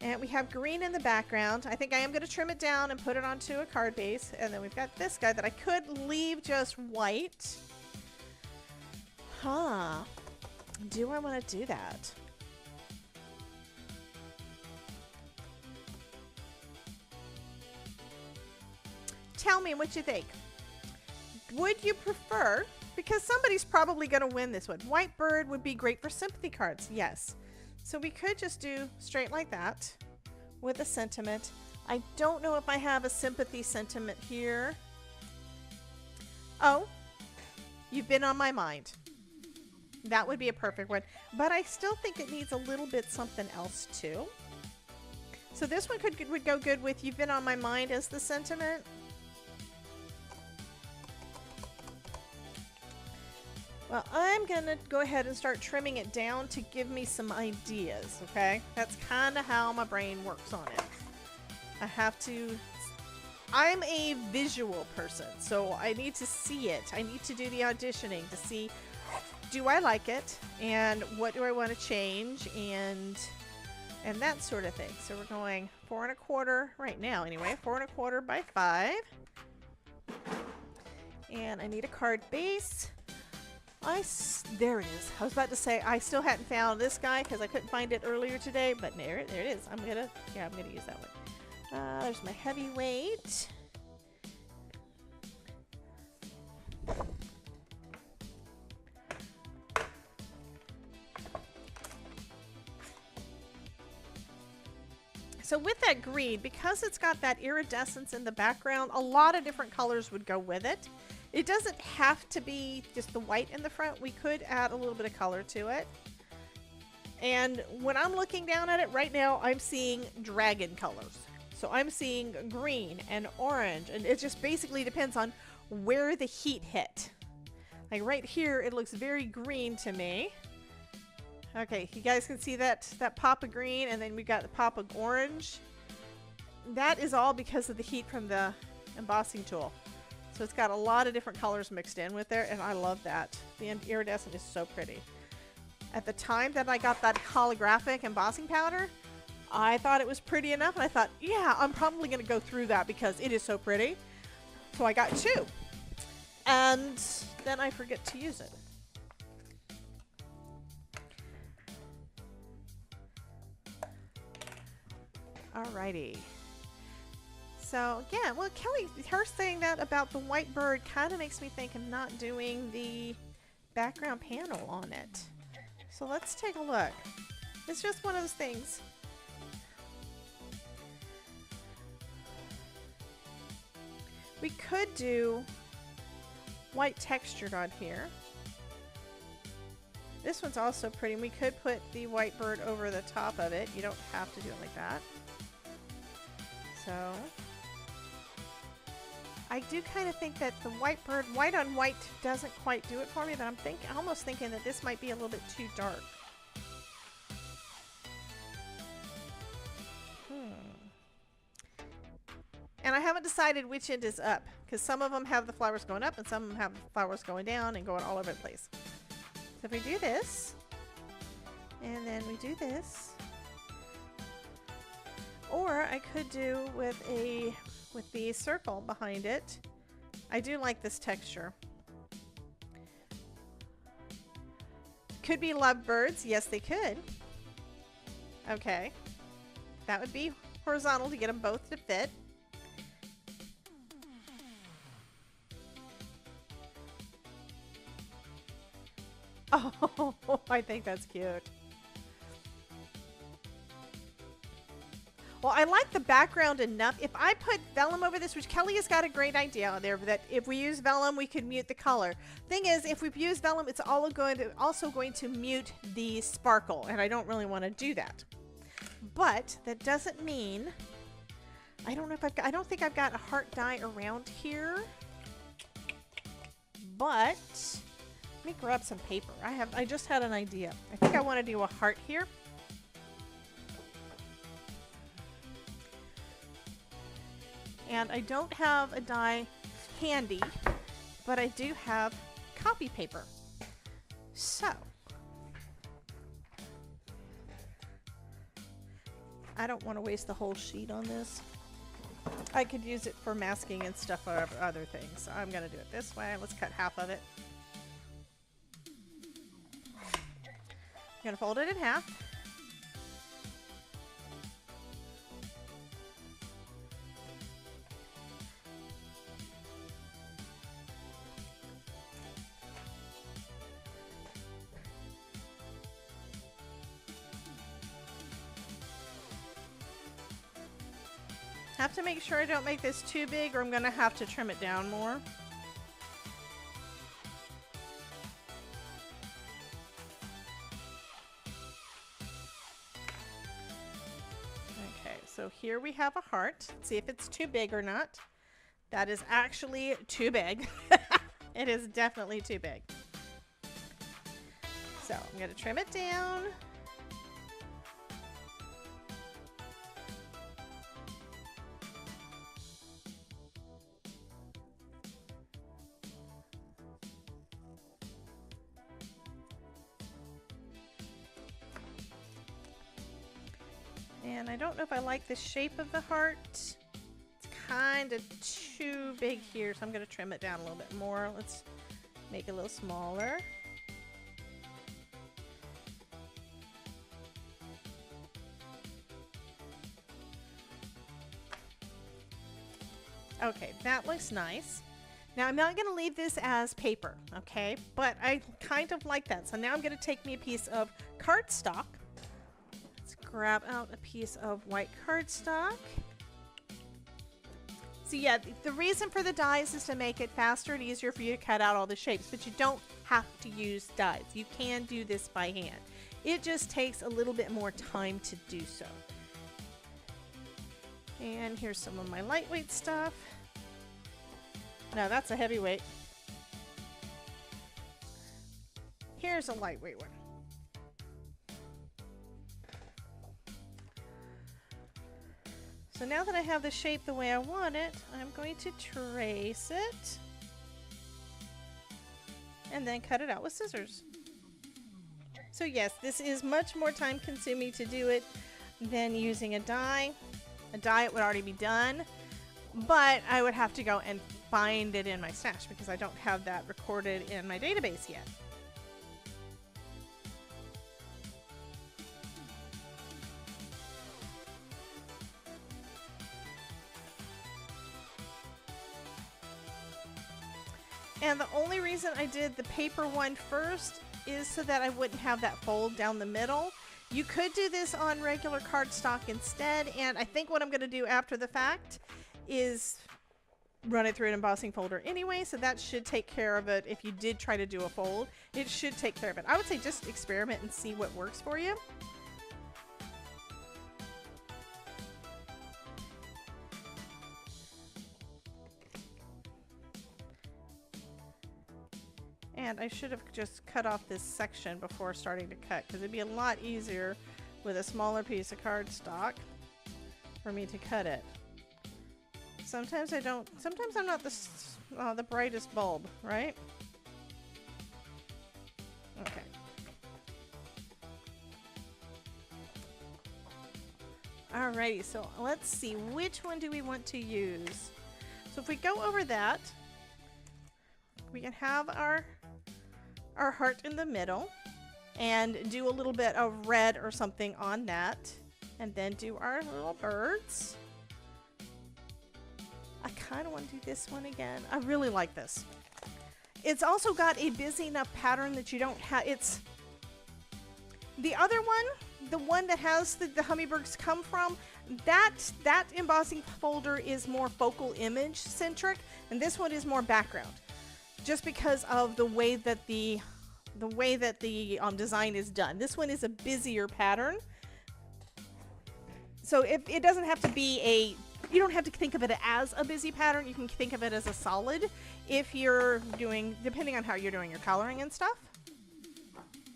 And we have green in the background. I think I am going to trim it down and put it onto a card base. And then we've got this guy that I could leave just white. Huh. Do I want to do that? Tell me what you think. Would you prefer, because somebody's probably going to win this one. White bird would be great for sympathy cards. Yes. So we could just do straight like that with a sentiment. I don't know if I have a sympathy sentiment here. Oh, you've been on my mind. That would be a perfect one. But I still think it needs a little bit something else too. So this one would go good with you've been on my mind as the sentiment. Well, I'm going to go ahead and start trimming it down to give me some ideas, okay? That's kind of how my brain works on it. I'm a visual person, so I need to see it. I need to do the auditioning to see, do I like it? And what do I want to change? And that sort of thing. So we're going 4 1/4 right now anyway, 4 1/4 by 5. And I need a card base. There it is. I was about to say I still hadn't found this guy because I couldn't find it earlier today, but there it is. I'm gonna use that one. There's my heavyweight. So with that green, because it's got that iridescence in the background, a lot of different colors would go with it. It doesn't have to be just the white in the front. We could add a little bit of color to it. And when I'm looking down at it right now, I'm seeing dragon colors. So I'm seeing green and orange, and it just basically depends on where the heat hit. Like right here, it looks very green to me. Okay, you guys can see that pop of green, and then we got the pop of orange. That is all because of the heat from the embossing tool. So it's got a lot of different colors mixed in with there, and I love that. The iridescent is so pretty. At the time that I got that holographic embossing powder, I thought it was pretty enough, and I thought, yeah, I'm probably going to go through that because it is so pretty. So I got 2. And then I forget to use it. Alrighty. So, yeah, well, Kelly, her saying that about the white bird kind of makes me think of not doing the background panel on it. So let's take a look. It's just one of those things. We could do white textured on here. This one's also pretty. We could put the white bird over the top of it. You don't have to do it like that. So I do kind of think that the white bird, white on white doesn't quite do it for me, but I'm almost thinking that this might be a little bit too dark. And I haven't decided which end is up, because some of them have the flowers going up and some of them have the flowers going down and going all over the place. So if we do this, and then we do this, or I could do with the circle behind it. I do like this texture. Could be lovebirds. Yes, they could. Okay. That would be horizontal to get them both to fit. Oh, I think that's cute. Well, I like the background enough. If I put vellum over this, which Kelly has got a great idea on there, that if we use vellum, we could mute the color. Thing is, if we use vellum, it's also going to mute the sparkle, and I don't really want to do that. But that doesn't mean, I don't know if I don't think I've got a heart die around here. But let me grab some paper. I just had an idea. I think I want to do a heart here. And I don't have a die handy, but I do have copy paper. So, I don't want to waste the whole sheet on this. I could use it for masking and stuff or other things. So I'm going to do it this way. Let's cut half of it. I'm going to fold it in half. Have to make sure I don't make this too big or I'm going to have to trim it down more. Okay, so here we have a heart. Let's see if it's too big or not. That is actually too big. It is definitely too big. So I'm going to trim it down. And I don't know if I like the shape of the heart. It's kind of too big here, so I'm going to trim it down a little bit more. Let's make it a little smaller. Okay, that looks nice. Now I'm not going to leave this as paper, okay? But I kind of like that. So now I'm going to take me a piece of cardstock. Grab out a piece of white cardstock. So yeah, the reason for the dies is to make it faster and easier for you to cut out all the shapes, but you don't have to use dies. You can do this by hand. It just takes a little bit more time to do so. And here's some of my lightweight stuff. No, that's a heavyweight. Here's a lightweight one. So now that I have the shape the way I want it, I'm going to trace it and then cut it out with scissors. So yes, this is much more time consuming to do it than using a die. A die it would already be done, but I would have to go and find it in my stash because I don't have that recorded in my database yet. And the only reason I did the paper one first is so that I wouldn't have that fold down the middle. You could do this on regular cardstock instead, and I think what I'm going to do after the fact is run it through an embossing folder anyway, so that should take care of it. If you did try to do a fold, it should take care of it. I would say just experiment and see what works for you. And I should have just cut off this section before starting to cut, because it'd be a lot easier with a smaller piece of cardstock for me to cut it. Sometimes I don't, sometimes I'm not the brightest bulb, right? Okay. Alrighty, so let's see, which one do we want to use? So if we go over that, we can have our heart in the middle and do a little bit of red or something on that, and then do our little birds. I kind of want to do this one again. I really like this. It's also got a busy enough pattern that you don't have, it's the other one, the one that has the hummingbirds come from, that embossing folder is more focal image centric, and this one is more background, just because of the way that the design is done. This one is a busier pattern, so it doesn't have to be you don't have to think of it as a busy pattern. You can think of it as a solid if you're doing, depending on how you're doing your coloring and stuff.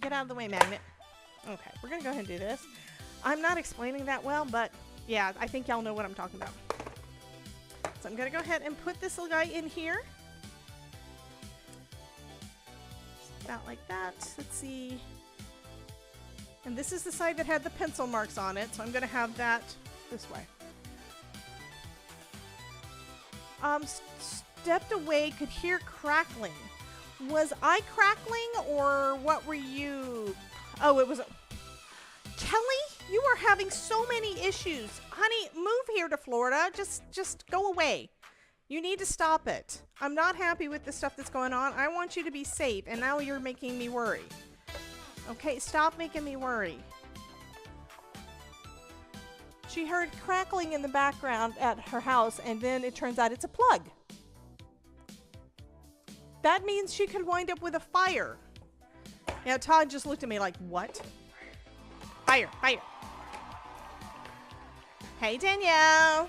Get out of the way, magnet. Okay, we're gonna go ahead and do this. I'm not explaining that well, but yeah, I think y'all know what I'm talking about. So I'm gonna go ahead and put this little guy in here. Just about like that. Let's see. And this is the side that had the pencil marks on it, so I'm gonna have that this way. Stepped away, could hear crackling. Was I crackling or what were you? Oh, it was. Kelly, you are having so many issues. Honey, move here to Florida. Just go away. You need to stop it. I'm not happy with the stuff that's going on. I want you to be safe, and now you're making me worry. Okay, stop making me worry. She heard crackling in the background at her house, and then it turns out it's a plug. That means she could wind up with a fire. Now, Todd just looked at me like, what? Fire, fire. Hey, Danielle.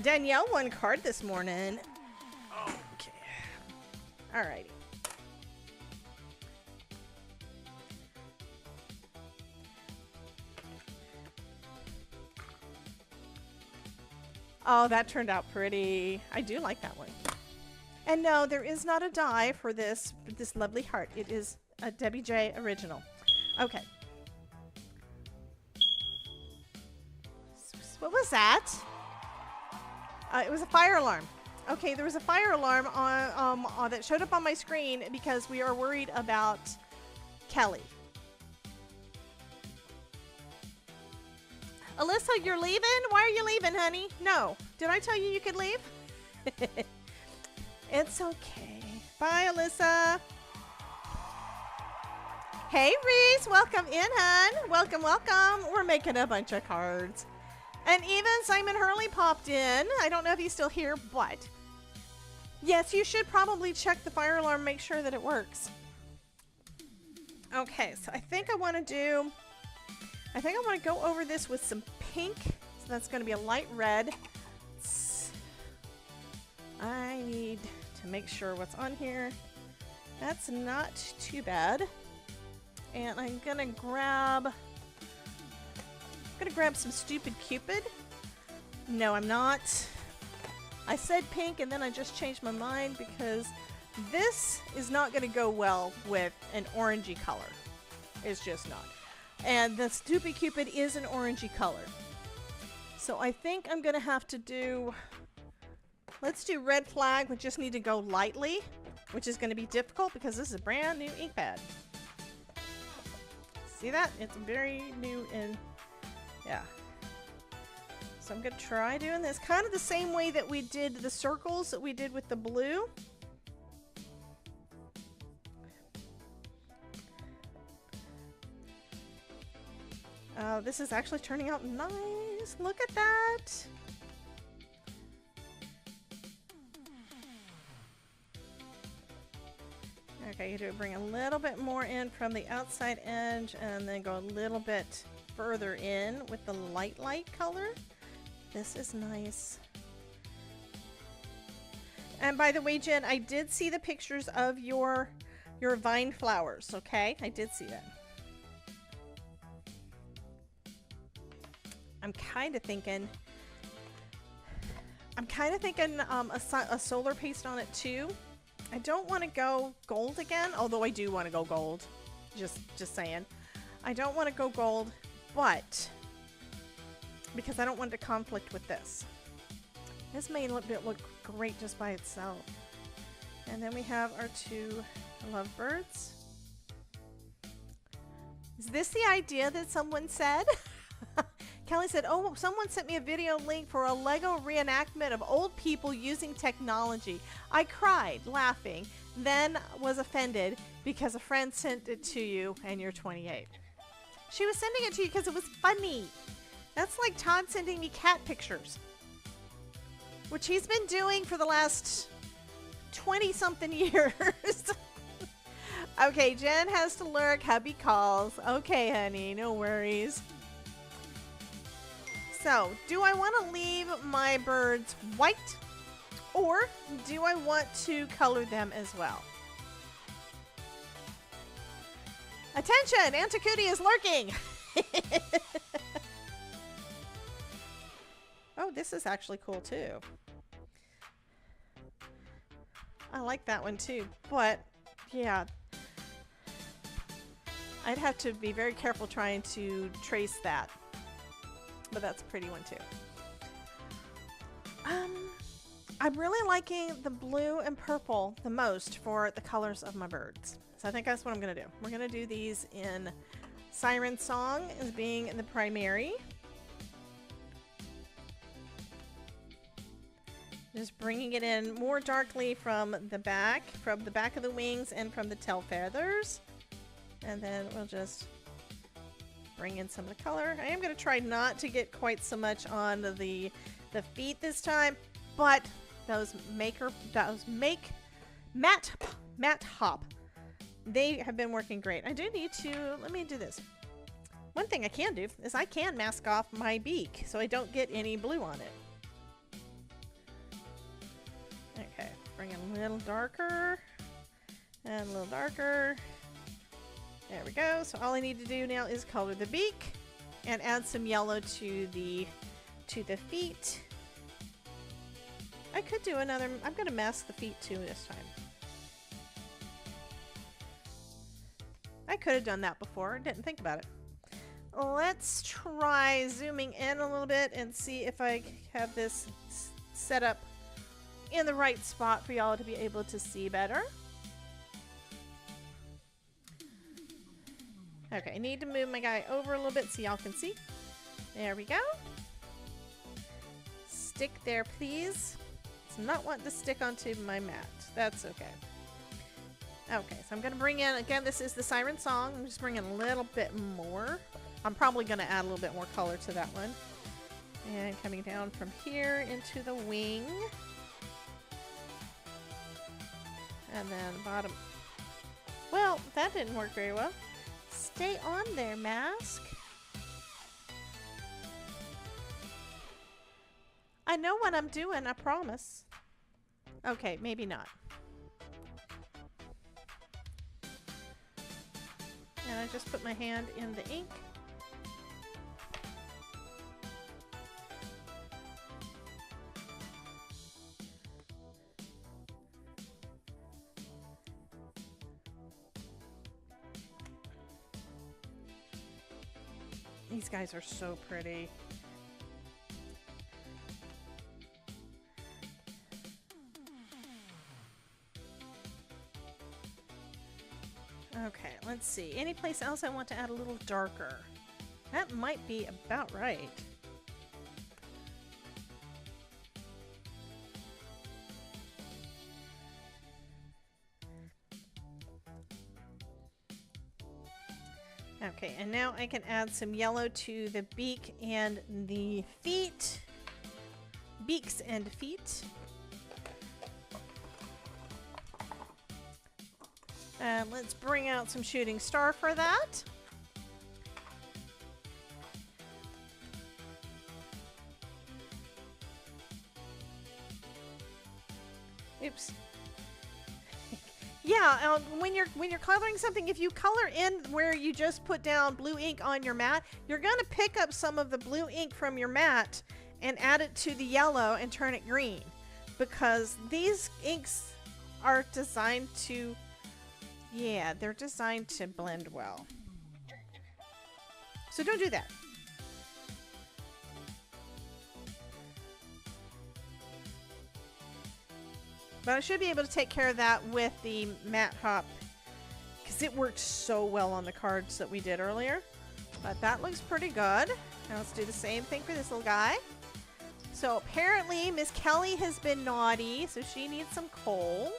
Danielle won card this morning. Okay. Alrighty. Oh, that turned out pretty. I do like that one. And no, there is not a die for this lovely heart. It is a Debbie J original. Okay. What was that? It was a fire alarm. Okay, there was a fire alarm on that showed up on my screen because we are worried about Kelly. Alyssa, you're leaving? Why are you leaving, honey? No. Did I tell you you could leave? It's okay. Bye, Alyssa. Hey, Reese. Welcome in, hon. Welcome, welcome. We're making a bunch of cards. And even Simon Hurley popped in. I don't know if he's still here, but yes, you should probably check the fire alarm, make sure that it works. Okay, so I think I want to go over this with some pink. So that's going to be a light red. I need to make sure what's on here. That's not too bad. And I'm going to grab some Stupid Cupid. No, I'm not. I said pink and then I just changed my mind because this is not going to go well with an orangey color. It's just not. And the Stupid Cupid is an orangey color. So I think I'm going to have to do, let's do Red Flag. We just need to go lightly, which is going to be difficult because this is a brand new ink pad. See that? It's very new and yeah. So I'm going to try doing this kind of the same way that we did the circles that we did with the blue. This is actually turning out nice. Look at that. Okay, you do bring a little bit more in from the outside edge and then go a little bit further in with the light color. This is nice. And by the way, Jen, I did see the pictures of your vine flowers, okay? I did see that. I'm kind of thinking a solar paste on it too. I don't want to go gold again, although I do want to go gold. Just saying. I don't want to go gold, but because I don't want it to conflict with this. This may look great just by itself. And then we have our two lovebirds. Is this the idea that someone said? Kelly said, oh, someone sent me a video link for a Lego reenactment of old people using technology. I cried laughing, then was offended because a friend sent it to you and you're 28. She was sending it to you because it was funny. That's like Todd sending me cat pictures, which he's been doing for the last 20-something years. Okay, Jen has to lurk. Hubby calls. Okay, honey, no worries. So, do I want to leave my birds white, or do I want to color them as well? Attention! Anticutie is lurking! Oh, this is actually cool too. I like that one too, but yeah. I'd have to be very careful trying to trace that. But that's a pretty one too. I'm really liking the blue and purple the most for the colors of my birds. So I think that's what I'm going to do. We're going to do these in Siren Song as being the primary. Just bringing it in more darkly from the back of the wings and from the tail feathers. And then we'll just bring in some of the color. I am going to try not to get quite so much on the feet this time, but those matte hop, they have been working great. I do need to, let me do this. One thing I can do is I can mask off my beak so I don't get any blue on it. Okay, bring it a little darker and a little darker. There we go. So all I need to do now is color the beak and add some yellow to the feet. I could do another, I'm going to mask the feet too this time. I could have done that before, didn't think about it. Let's try zooming in a little bit and see if I have this set up in the right spot for y'all to be able to see better. Okay, I need to move my guy over a little bit so y'all can see. There we go. Stick there, please. It's not wanting to stick onto my mat. That's okay. Okay, so I'm going to bring in, again, this is the Siren Song. I'm just bringing a little bit more. I'm probably going to add a little bit more color to that one. And coming down from here into the wing. And then bottom. Well, that didn't work very well. Stay on there, mask. I know what I'm doing, I promise. Okay, maybe not. And I just put my hand in the ink. These guys are so pretty. Okay, let's see. Any place else I want to add a little darker? That might be about right. Okay, and now I can add some yellow to the beak and the feet. Beaks and feet. And let's bring out some shooting star for that. Oops. Yeah, when you're coloring something, if you color in where you just put down blue ink on your mat, you're going to pick up some of the blue ink from your mat and add it to the yellow and turn it green, because these inks are designed to, yeah, they're designed to blend well. So don't do that. But I should be able to take care of that with the matte hop, because it worked so well on the cards that we did earlier. But that looks pretty good. Now let's do the same thing for this little guy. So apparently Miss Kelly has been naughty, so she needs some coal.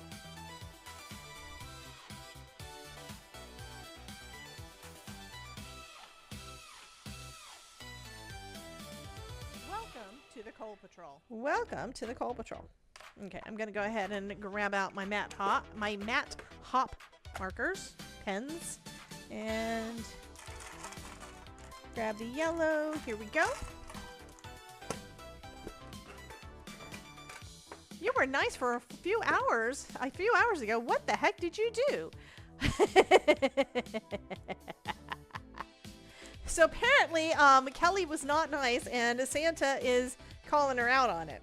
to the Coal Patrol. Welcome to the Coal Patrol. Okay, I'm gonna go ahead and grab out my matte hop markers, pens, and grab the yellow. Here we go. You were nice for a few hours ago. What the heck did you do? So apparently, Kelly was not nice, and Santa is calling her out on it.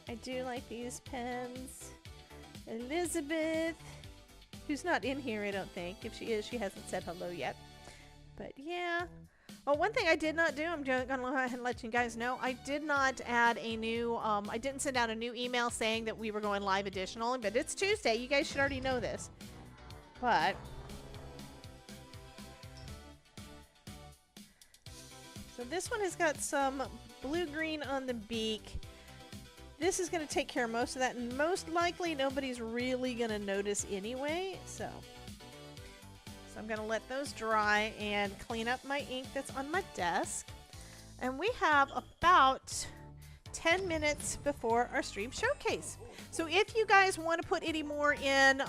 I do like these pens. Elizabeth, who's not in here, I don't think. If she is, she hasn't said hello yet. But yeah. Oh, one thing I did not do, I'm going to go ahead and let you guys know, I did not add a new, I didn't send out a new email saying that we were going live additionally, but it's Tuesday. You guys should already know this. But so this one has got some blue-green on the beak. This is going to take care of most of that, and most likely nobody's really going to notice anyway, so I'm going to let those dry and clean up my ink that's on my desk. And we have about 10 minutes before our stream showcase. So if you guys want to put any more in,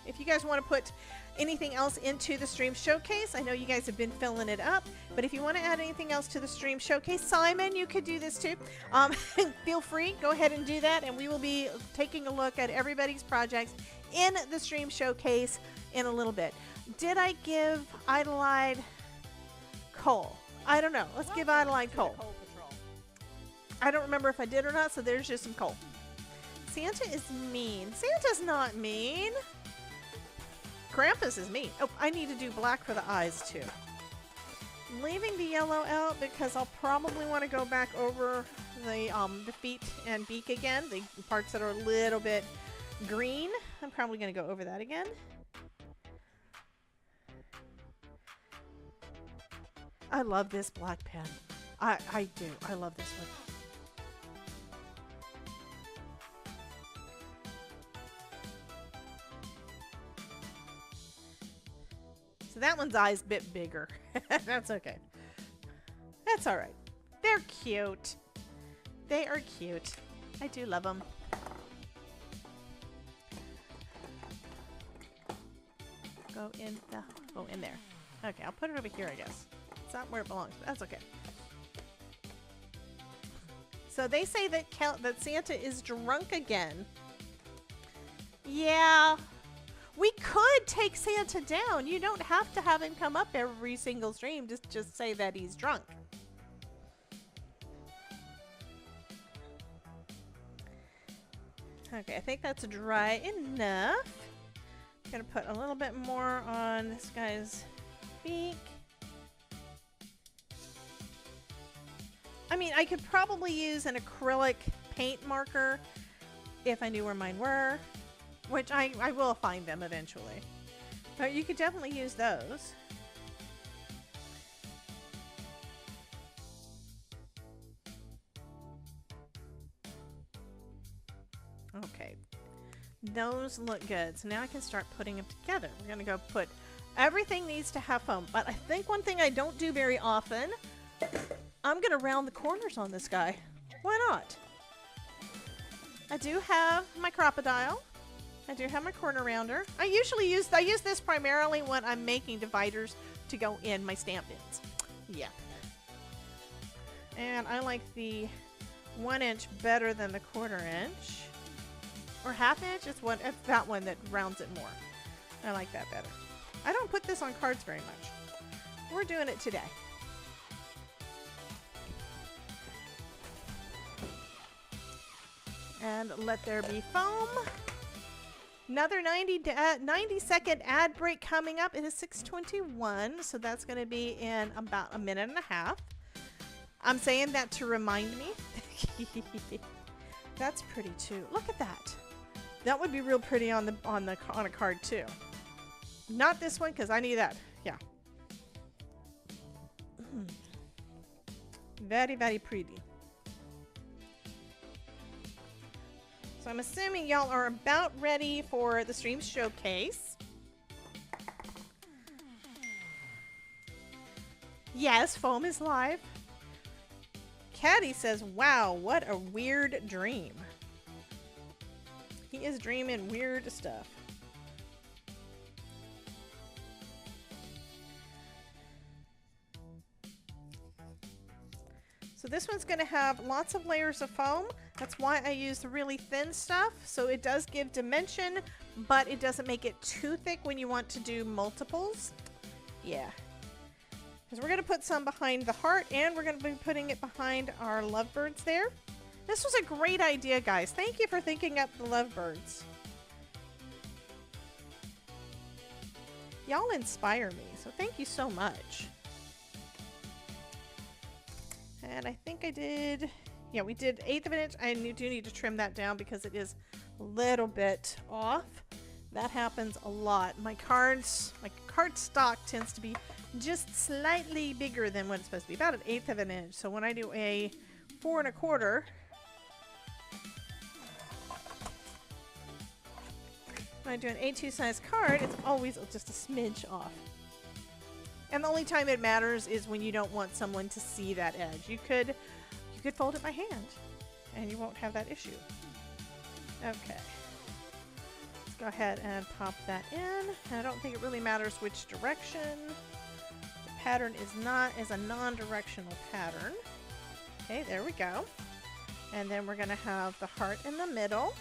if you guys want to put anything else into the stream showcase, I know you guys have been filling it up, but if you want to add anything else to the stream showcase, Simon, you could do this too. Feel free, go ahead and do that, and we will be taking a look at everybody's projects in the stream showcase in a little bit. Did I give Idolide coal? I don't know. Let's give Idolide coal. I don't remember if I did or not, so there's just some coal. Santa is mean. Santa's not mean. Krampus is mean. Oh, I need to do black for the eyes too. I'm leaving the yellow out because I'll probably want to go back over the feet and beak again. The parts that are a little bit green. I'm probably going to go over that again. I love this black pen. I do. I love this one. So that one's eye's a bit bigger. That's okay. That's all right. They're cute. They are cute. I do love them. Go in there. Okay, I'll put it over here, I guess. It's not where it belongs, but that's okay. So they say that that Santa is drunk again. Yeah. We could take Santa down. You don't have to have him come up every single stream. Just say that he's drunk. Okay, I think that's dry enough. I'm gonna put a little bit more on this guy's beak. I mean, I could probably use an acrylic paint marker if I knew where mine were, which I will find them eventually. But you could definitely use those. Okay, those look good. So now I can start putting them together. We're gonna go put, everything needs to have foam, but I think one thing I don't do very often, I'm gonna round the corners on this guy. Why not? I do have my crocodile. I do have my corner rounder. I use this primarily when I'm making dividers to go in my stamp bins. Yeah. And I like the 1 inch better than the 1/4 inch. Or 1/2 inch, it's that one that rounds it more. I like that better. I don't put this on cards very much. We're doing it today. And let there be foam. Another 90-second ad break coming up. It is 6:21, so that's going to be in about 1.5 minutes. I'm saying that to remind me. That's pretty too. Look at that. That would be real pretty on a card too. Not this one because I need that. Yeah. Very, very pretty. So I'm assuming y'all are about ready for the stream showcase. Yes, foam is live. Caddy says, wow, what a weird dream. He is dreaming weird stuff. So this one's going to have lots of layers of foam. That's why I use the really thin stuff. So it does give dimension, but it doesn't make it too thick when you want to do multiples. Yeah. Because we're going to put some behind the heart, and we're going to be putting it behind our lovebirds there. This was a great idea, guys. Thank you for thinking up the lovebirds. Y'all inspire me, so thank you so much. And I think I did, yeah, we did 1/8 of an inch. I do need to trim that down because it is a little bit off. That happens a lot. My card stock tends to be just slightly bigger than what it's supposed to be, about 1/8 of an inch. So when I do a 4 1/4, when I do an A2 size card, it's always just a smidge off. And the only time it matters is when you don't want someone to see that edge. You could fold it by hand and you won't have that issue. Okay. Let's go ahead and pop that in. And I don't think it really matters which direction. The pattern is a non-directional pattern. Okay, there we go. And then we're going to have the heart in the middle.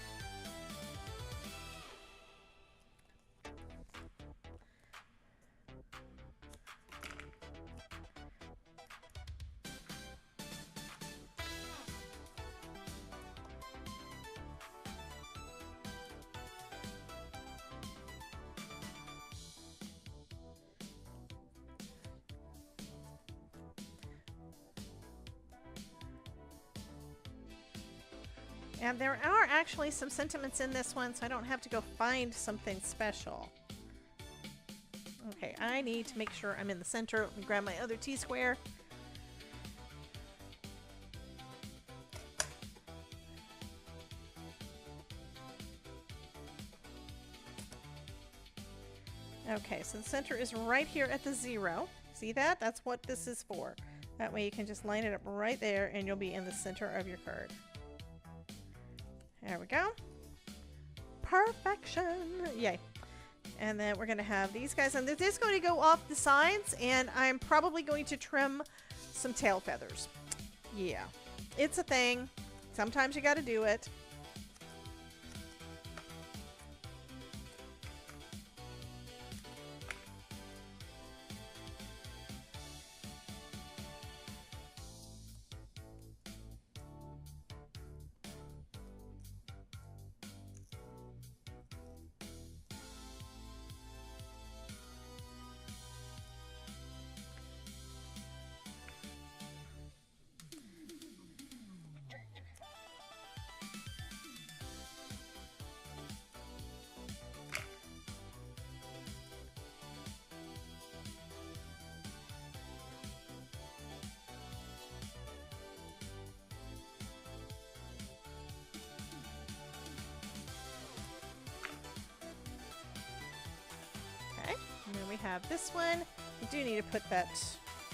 And there are actually some sentiments in this one, so I don't have to go find something special. Okay, I need to make sure I'm in the center. Let me grab my other T-square. Okay, so the center is right here at the 0. See that? That's what this is for. That way you can just line it up right there and you'll be in the center of your card. There we go. Perfection. Yay. And then we're going to have these guys. And this is going to go off the sides. And I'm probably going to trim some tail feathers. Yeah. It's a thing. Sometimes you got to do it. And then we have this one. I do need to put that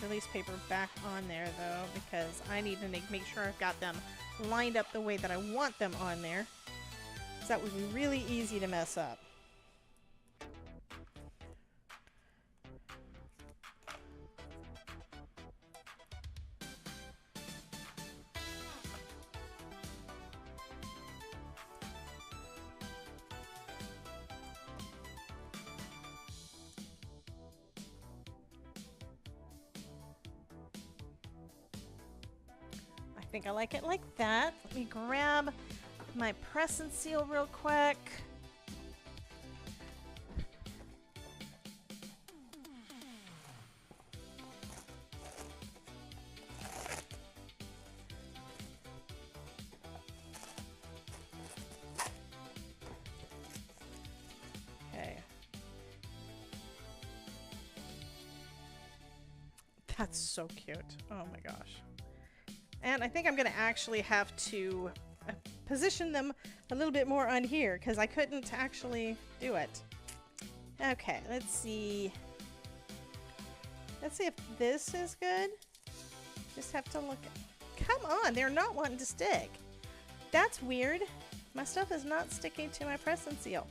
release paper back on there though, because I need to make sure I've got them lined up the way that I want them on there. So that would be really easy to mess up. I think I like it like that. Let me grab my press and seal real quick. Okay. That's so cute. Oh my gosh. And I think I'm going to actually have to position them a little bit more on here because I couldn't actually do it. Okay, let's see. Let's see if this is good. Just have to look. Come on, they're not wanting to stick. That's weird. My stuff is not sticking to my press and seal.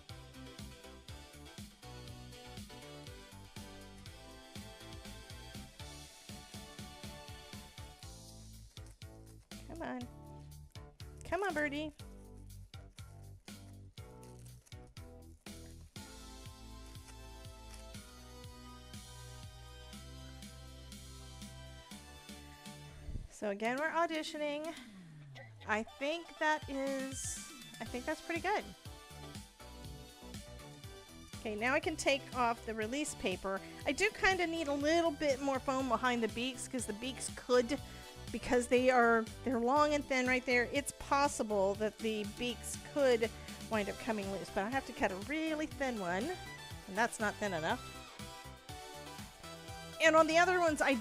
Come on. Come on, birdie. So again, we're auditioning. I think that's pretty good. Okay, now I can take off the release paper. I do kind of need a little bit more foam behind the beaks because the beaks could, because they're long and thin right there, it's possible that the beaks could wind up coming loose, but I have to cut a really thin one, and that's not thin enough. And on the other ones I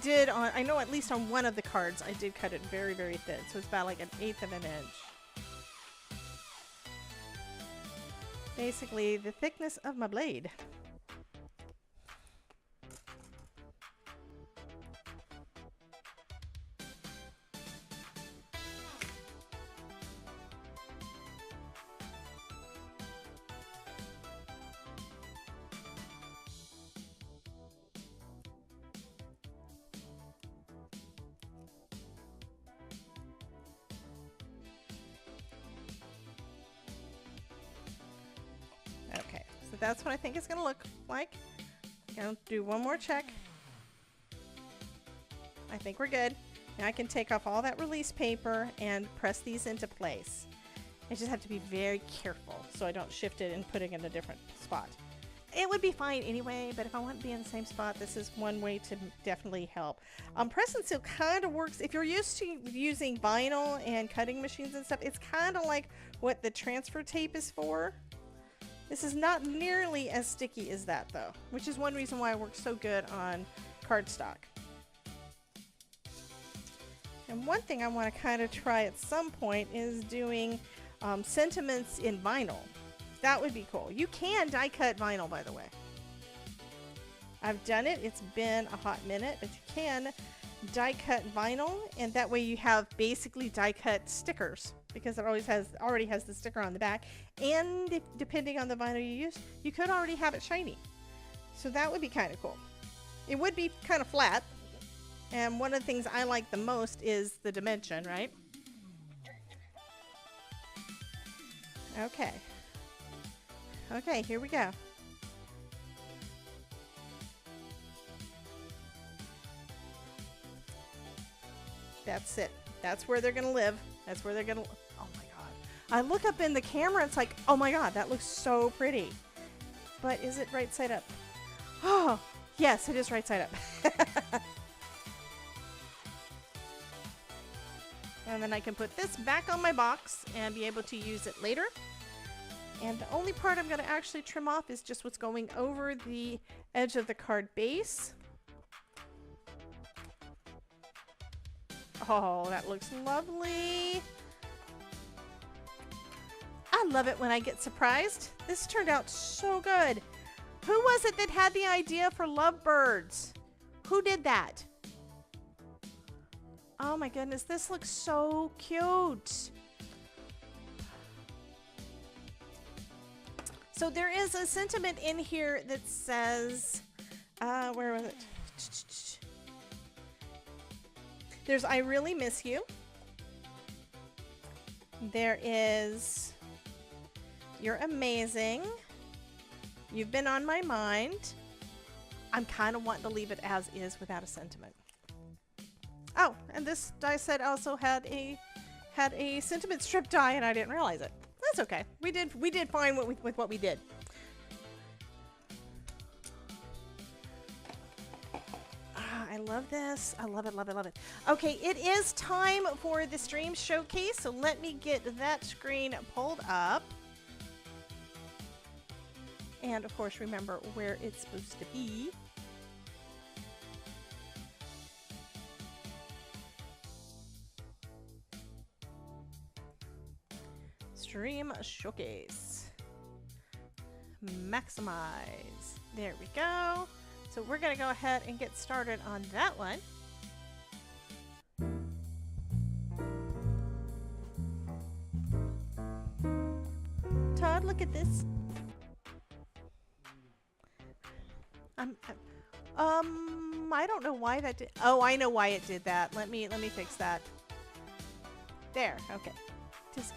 know at least on one of the cards, I did cut it very, very thin. So it's about like 1/8 of an inch. Basically the thickness of my blade. So that's what I think it's going to look like. Gonna do one more check. I think we're good. Now I can take off all that release paper and press these into place. I just have to be very careful so I don't shift it and put it in a different spot. It would be fine anyway, but if I want to be in the same spot, this is one way to definitely help. Press and seal kind of works. If you're used to using vinyl and cutting machines and stuff, it's kind of like what the transfer tape is for. This is not nearly as sticky as that though, which is one reason why it works so good on cardstock. And one thing I want to kind of try at some point is doing sentiments in vinyl. That would be cool. You can die cut vinyl, by the way. I've done it. It's been a hot minute, but you can die cut vinyl, and that way you have basically die cut stickers because it already has the sticker on the back. And if, depending on the vinyl you use, you could already have it shiny. So that would be kind of cool. It would be kind of flat. And one of the things I like the most is the dimension, right? Okay. Okay, here we go. That's it. That's where they're going to live. That's where they're going to... Oh my God. I look up in the camera, it's like, oh my God, that looks so pretty. But is it right side up? Oh, yes, it is right side up. And then I can put this back on my box and be able to use it later. And the only part I'm going to actually trim off is just what's going over the edge of the card base. Oh, that looks lovely. I love it when I get surprised. This turned out so good. Who was it that had the idea for lovebirds? Who did that? Oh my goodness, this looks so cute. So there is a sentiment in here that says, where was it? There's I really miss you. There is you're amazing. You've been on my mind. I'm kind of wanting to leave it as is without a sentiment. Oh, and this die set also had a sentiment strip die, and I didn't realize it. That's okay. We did fine with what we did. I love this. I love it, love it, love it. Okay, it is time for the stream showcase, so let me get that screen pulled up. And of course, remember where it's supposed to be. stream showcase. Maximize. There we go. So we're going to go ahead and get started on that one. Todd, look at this. I don't know why that did. Oh, I know why it did that. Let me fix that. There. Okay. Just.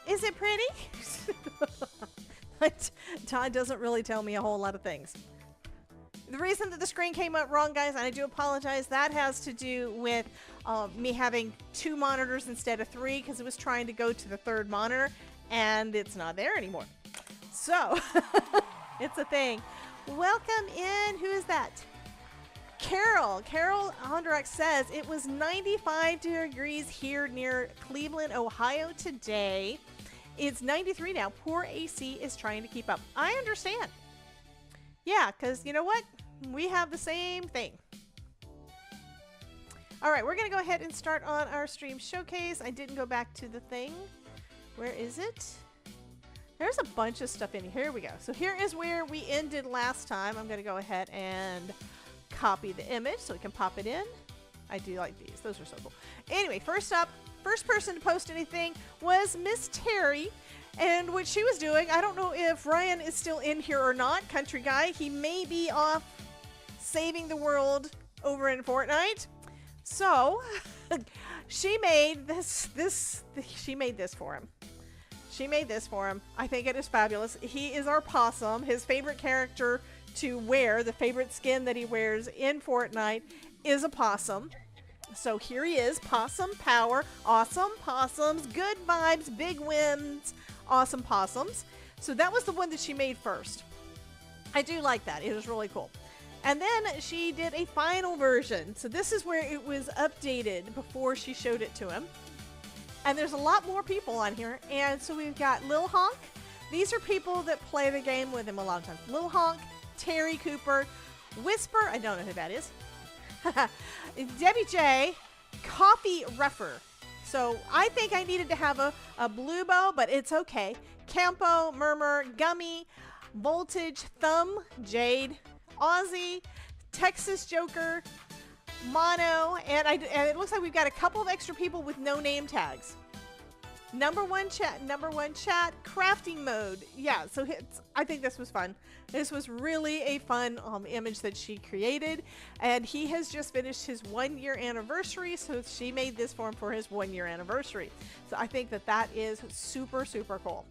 Is it pretty? Todd doesn't really tell me a whole lot of things. The reason that the screen came up wrong, guys, and I do apologize, that has to do with me having 2 monitors instead of 3 because it was trying to go to the 3rd monitor, and it's not there anymore. So, it's a thing. Welcome in. Who is that? Carol. Carol Ondrak says it was 95 degrees here near Cleveland, Ohio today. It's 93 now. Poor AC is trying to keep up. I understand. Yeah, because you know what? We have the same thing. All right, we're going to go ahead and start on our stream showcase. I didn't go back to the thing. Where is it? There's a bunch of stuff in here. Here we go. So here is where we ended last time. I'm going to go ahead and copy the image so we can pop it in. I do like these. Those are so cool. Anyway, first up, first person to post anything was Miss Terry. And what she was doing, I don't know if Ryan is still in here or not, country guy. He may be off saving the world over in Fortnite. So she made she made this for him. She made this for him. I think it is fabulous. He is our possum. His favorite character to wear, the favorite skin that he wears in Fortnite is a possum. So here he is, Possum Power, awesome possums, good vibes, big wins, awesome possums. So that was the one that she made first. I do like that. It was really cool. And then she did a final version. So this is where it was updated before she showed it to him. And there's a lot more people on here. And so we've got Lil Honk. These are people that play the game with him a lot of times. Lil Honk, Terry Cooper, Whisper, I don't know who that is. Debbie J, Coffee Ruffer. So I think I needed to have a blue bow, but it's okay. Campo, Murmur, Gummy, Voltage, Thumb, Jade, Aussie, Texas Joker, Mono, and it looks like we've got a couple of extra people with no name tags. Number one chat, crafting mode. Yeah, so I think this was fun. This was really a fun image that she created, and he has just finished his 1-year anniversary, so she made this for him for his 1-year anniversary. So I think that is super, super cool.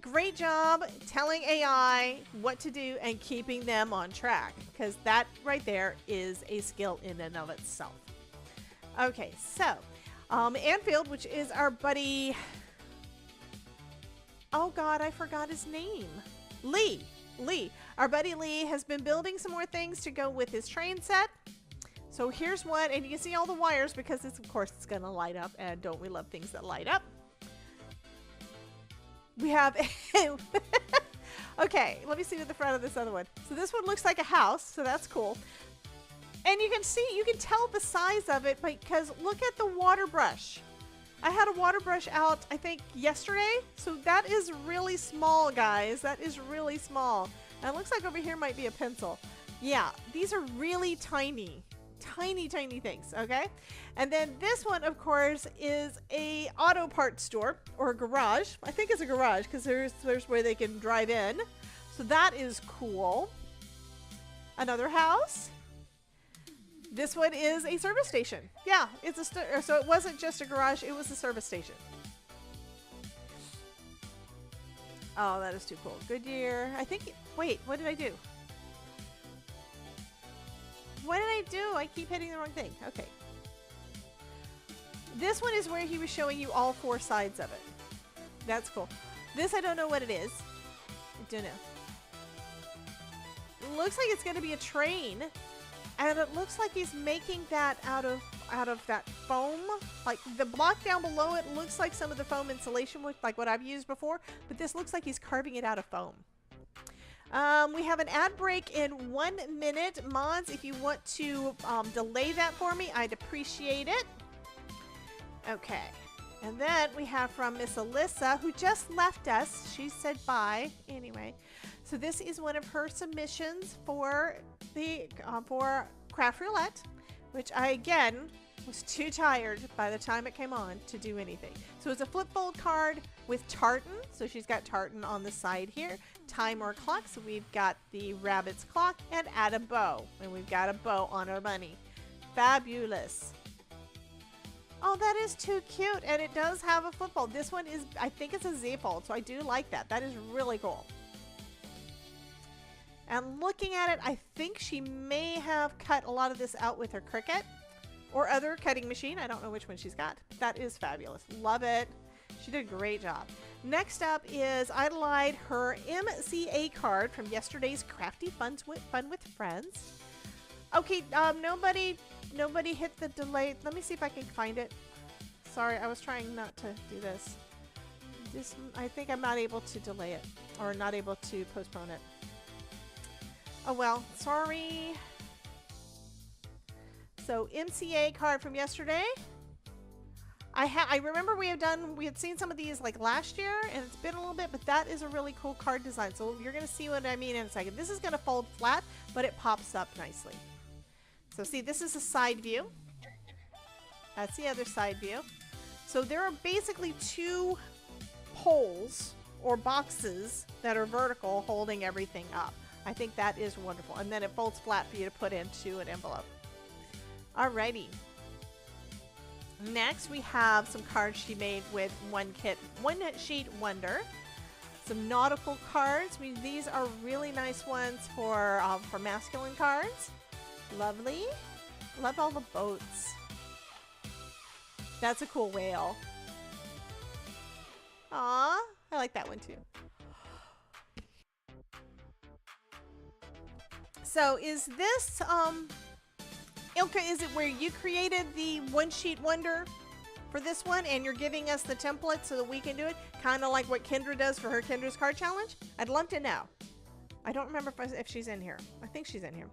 Great job telling AI what to do and keeping them on track, because that right there is a skill in and of itself. Okay, so Anfield, which is our buddy, oh god, I forgot his name. Lee. Our buddy Lee has been building some more things to go with his train set. So here's one, and you can see all the wires because of course it's gonna light up, and don't we love things that light up? We have okay, let me see at the front of this other one. So this one looks like a house, so that's cool. And you can tell the size of it because look at the water brush. I had a water brush out, I think, yesterday. So that is really small, guys. That is really small. And it looks like over here might be a pencil. Yeah, these are really tiny. Tiny things, okay? And then this one, of course, is a auto parts store or a garage. I think it's a garage because there's where they can drive in. So that is cool. Another house. This one is a service station. Yeah, it's so it wasn't just a garage, it was a service station. Oh, that is too cool. Goodyear. I think, wait, what did I do? What did I do? I keep hitting the wrong thing. Okay. This one is where he was showing you all 4 sides of it. That's cool. This, I don't know what it is. I don't know. It looks like it's going to be a train. And it looks like he's making that out of that foam. Like the block down below it looks like some of the foam insulation, like what I've used before. But this looks like he's carving it out of foam. We have an ad break in 1 minute. Mods, if you want to delay that for me, I'd appreciate it. Okay. And then we have from Miss Alyssa, who just left us. She said bye. Anyway, so this is one of her submissions for the for Craft Roulette, which I again was too tired by the time it came on to do anything. So it's a flip fold card with tartan. So she's got tartan on the side here. Time or clock. So we've got the rabbit's clock and add a bow. And we've got a bow on our money. Fabulous. Oh, that is too cute. And it does have a flip fold. This one is, I think it's a Z fold. So I do like that. That is really cool. And looking at it, I think she may have cut a lot of this out with her Cricut or other cutting machine. I don't know which one she's got. That is fabulous. Love it. She did a great job. Next up is I lied her MCA card from yesterday's Crafty Fun with Friends. Okay, nobody hit the delay. Let me see if I can find it. Sorry, I was trying not to do this. I think I'm not able to delay it or not able to postpone it. Oh well, sorry. So MCA card from yesterday. I remember we had seen some of these like last year, and it's been a little bit, but that is a really cool card design. So you're gonna see what I mean in a second. This is gonna fold flat, but it pops up nicely. So see, this is a side view. That's the other side view. So there are basically two poles or boxes that are vertical holding everything up. I think that is wonderful. And then it folds flat for you to put into an envelope. Alrighty. Next, we have some cards she made with One Sheet Wonder. Some nautical cards. These are really nice ones for masculine cards. Lovely. Love all the boats. That's a cool whale. Aw, I like that one too. So is this, Ilka, is it where you created the One Sheet Wonder for this one and you're giving us the template so that we can do it? Kind of like what Kendra does for her Kendra's Card Challenge? I'd love to know. I don't remember if she's in here. I think she's in here.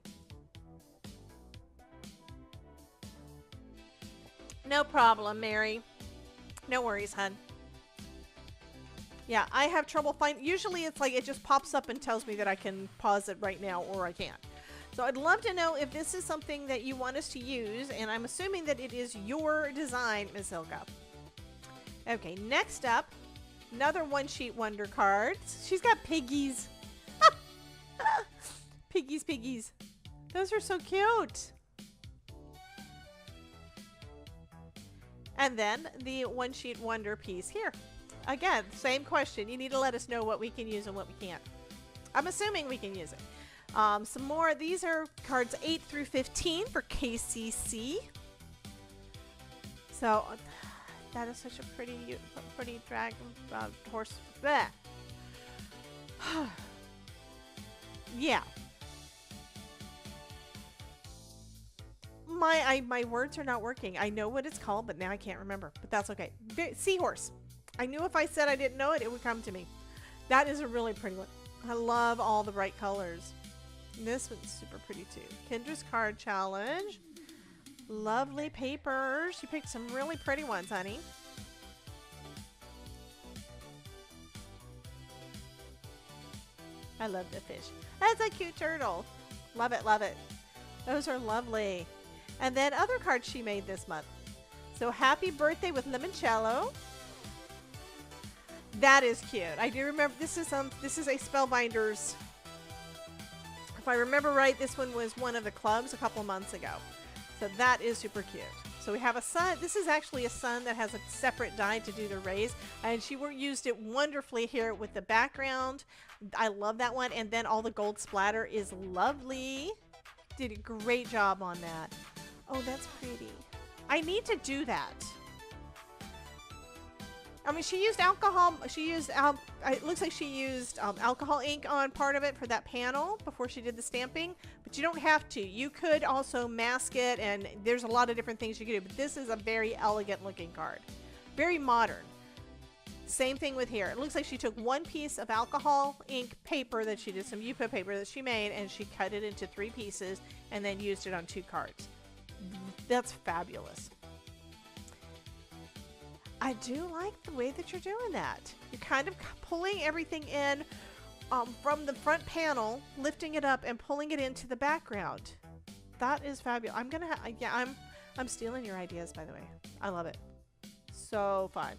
No problem, Mary. No worries, hun. Yeah, I have trouble finding. Usually it's like it just pops up and tells me that I can pause it right now or I can't. So I'd love to know if this is something that you want us to use, and I'm assuming that it is your design, Miss Ilka. Okay, next up, another One Sheet Wonder card. She's got piggies. Piggies. Those are so cute. And then the One Sheet Wonder piece here. Again, same question. You need to let us know what we can use and what we can't. I'm assuming we can use it. Some more. These are cards 8 through 15 for KCC. So that is such a pretty dragon horse. Bleh. Yeah. My words are not working. I know what it's called, but now I can't remember. But that's okay. Seahorse. I knew if I said I didn't know it, it would come to me. That is a really pretty one. I love all the bright colors. This one's super pretty too. Kendra's Card Challenge. Lovely papers. You picked some really pretty ones, honey. I love the fish. That's a cute turtle. Love it, love it. Those are lovely. And then other cards she made this month. So Happy Birthday with Limoncello. That is cute. I do remember this is a Spellbinders. If I remember right, this one was one of the clubs a couple months ago. So that is super cute. So we have a sun. This is actually a sun that has a separate die to do the rays. And she used it wonderfully here with the background. I love that one. And then all the gold splatter is lovely. Did a great job on that. Oh, that's pretty. I need to do that. I mean, she used alcohol. It looks like she used alcohol ink on part of it for that panel before she did the stamping. But you don't have to. You could also mask it, and there's a lot of different things you can do. But this is a very elegant looking card. Very modern. Same thing with here. It looks like she took one piece of alcohol ink paper that she did, some Yupa paper that she made, and she cut it into 3 pieces and then used it on 2 cards. That's fabulous. I do like the way that you're doing that. You're kind of pulling everything in from the front panel, lifting it up and pulling it into the background. That is fabulous. I'm gonna, yeah, I'm stealing your ideas, by the way. I love it. So fun.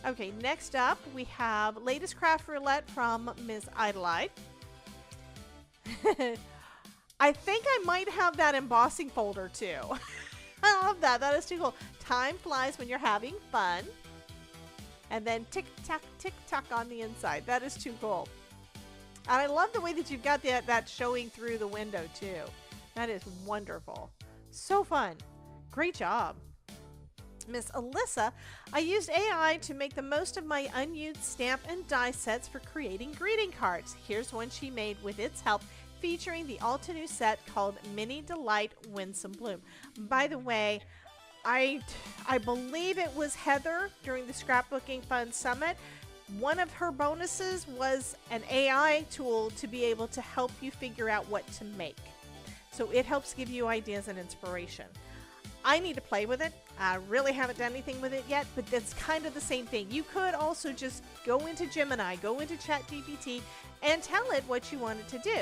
Okay, next up we have latest craft roulette from Ms. Idolite. I think I might have that embossing folder too. I love that. That is too cool. Time flies when you're having fun. And then tick tock on the inside. That is too cool. And I love the way that you've got that showing through the window too. That is wonderful. So fun. Great job. Miss Alyssa, I used AI to make the most of my unused stamp and die sets for creating greeting cards. Here's one she made with its help, featuring the all-new set called Mini Delight Winsome Bloom. By the way, I believe it was Heather during the Scrapbooking Fun Summit. One of her bonuses was an AI tool to be able to help you figure out what to make. So it helps give you ideas and inspiration. I need to play with it. I really haven't done anything with it yet, but that's kind of the same thing. You could also just go into Gemini, go into ChatGPT, and tell it what you want it to do.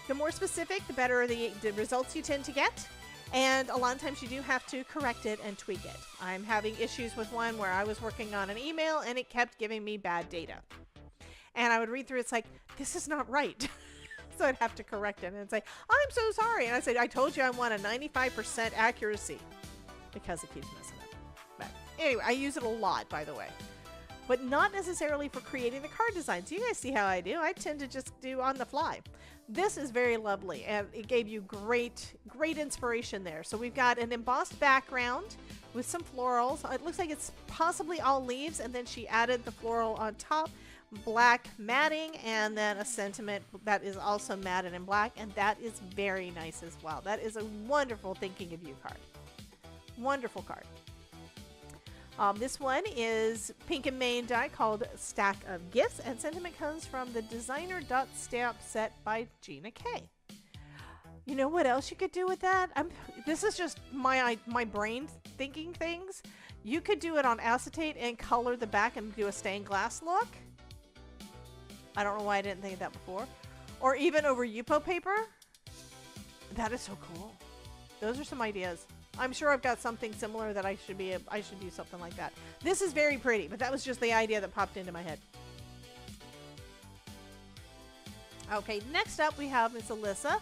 The more specific, the better the results you tend to get. And a lot of times you do have to correct it and tweak it. I'm having issues with one where I was working on an email and it kept giving me bad data. And I would read through, it's like, this is not right. So I'd have to correct it and say, I'm so sorry. And I said, I told you I want a 95% accuracy, because it keeps messing up. But anyway, I use it a lot, by the way, but not necessarily for creating the card designs. You guys see how I do. I tend to just do on the fly. This is very lovely, and it gave you great inspiration there. So we've got an embossed background with some florals. It looks like it's possibly all leaves, and then she added the floral on top, black matting, and then a sentiment that is also matted in black, and that is very nice as well. That is a wonderful thinking of you card. Wonderful card. This one is pink and main die called Stack of Gifts, and sentiment comes from the Designer Dot Stamp set by Gina K. You know what else you could do with that? This is just my brain thinking things. You could do it on acetate and color the back and do a stained glass look. I don't know why I didn't think of that before. Or even over Yupo paper. That is so cool. Those are some ideas. I'm sure I've got something similar that I should do something like that. This is very pretty, but that was just the idea that popped into my head. Okay, next up we have Miss Alyssa.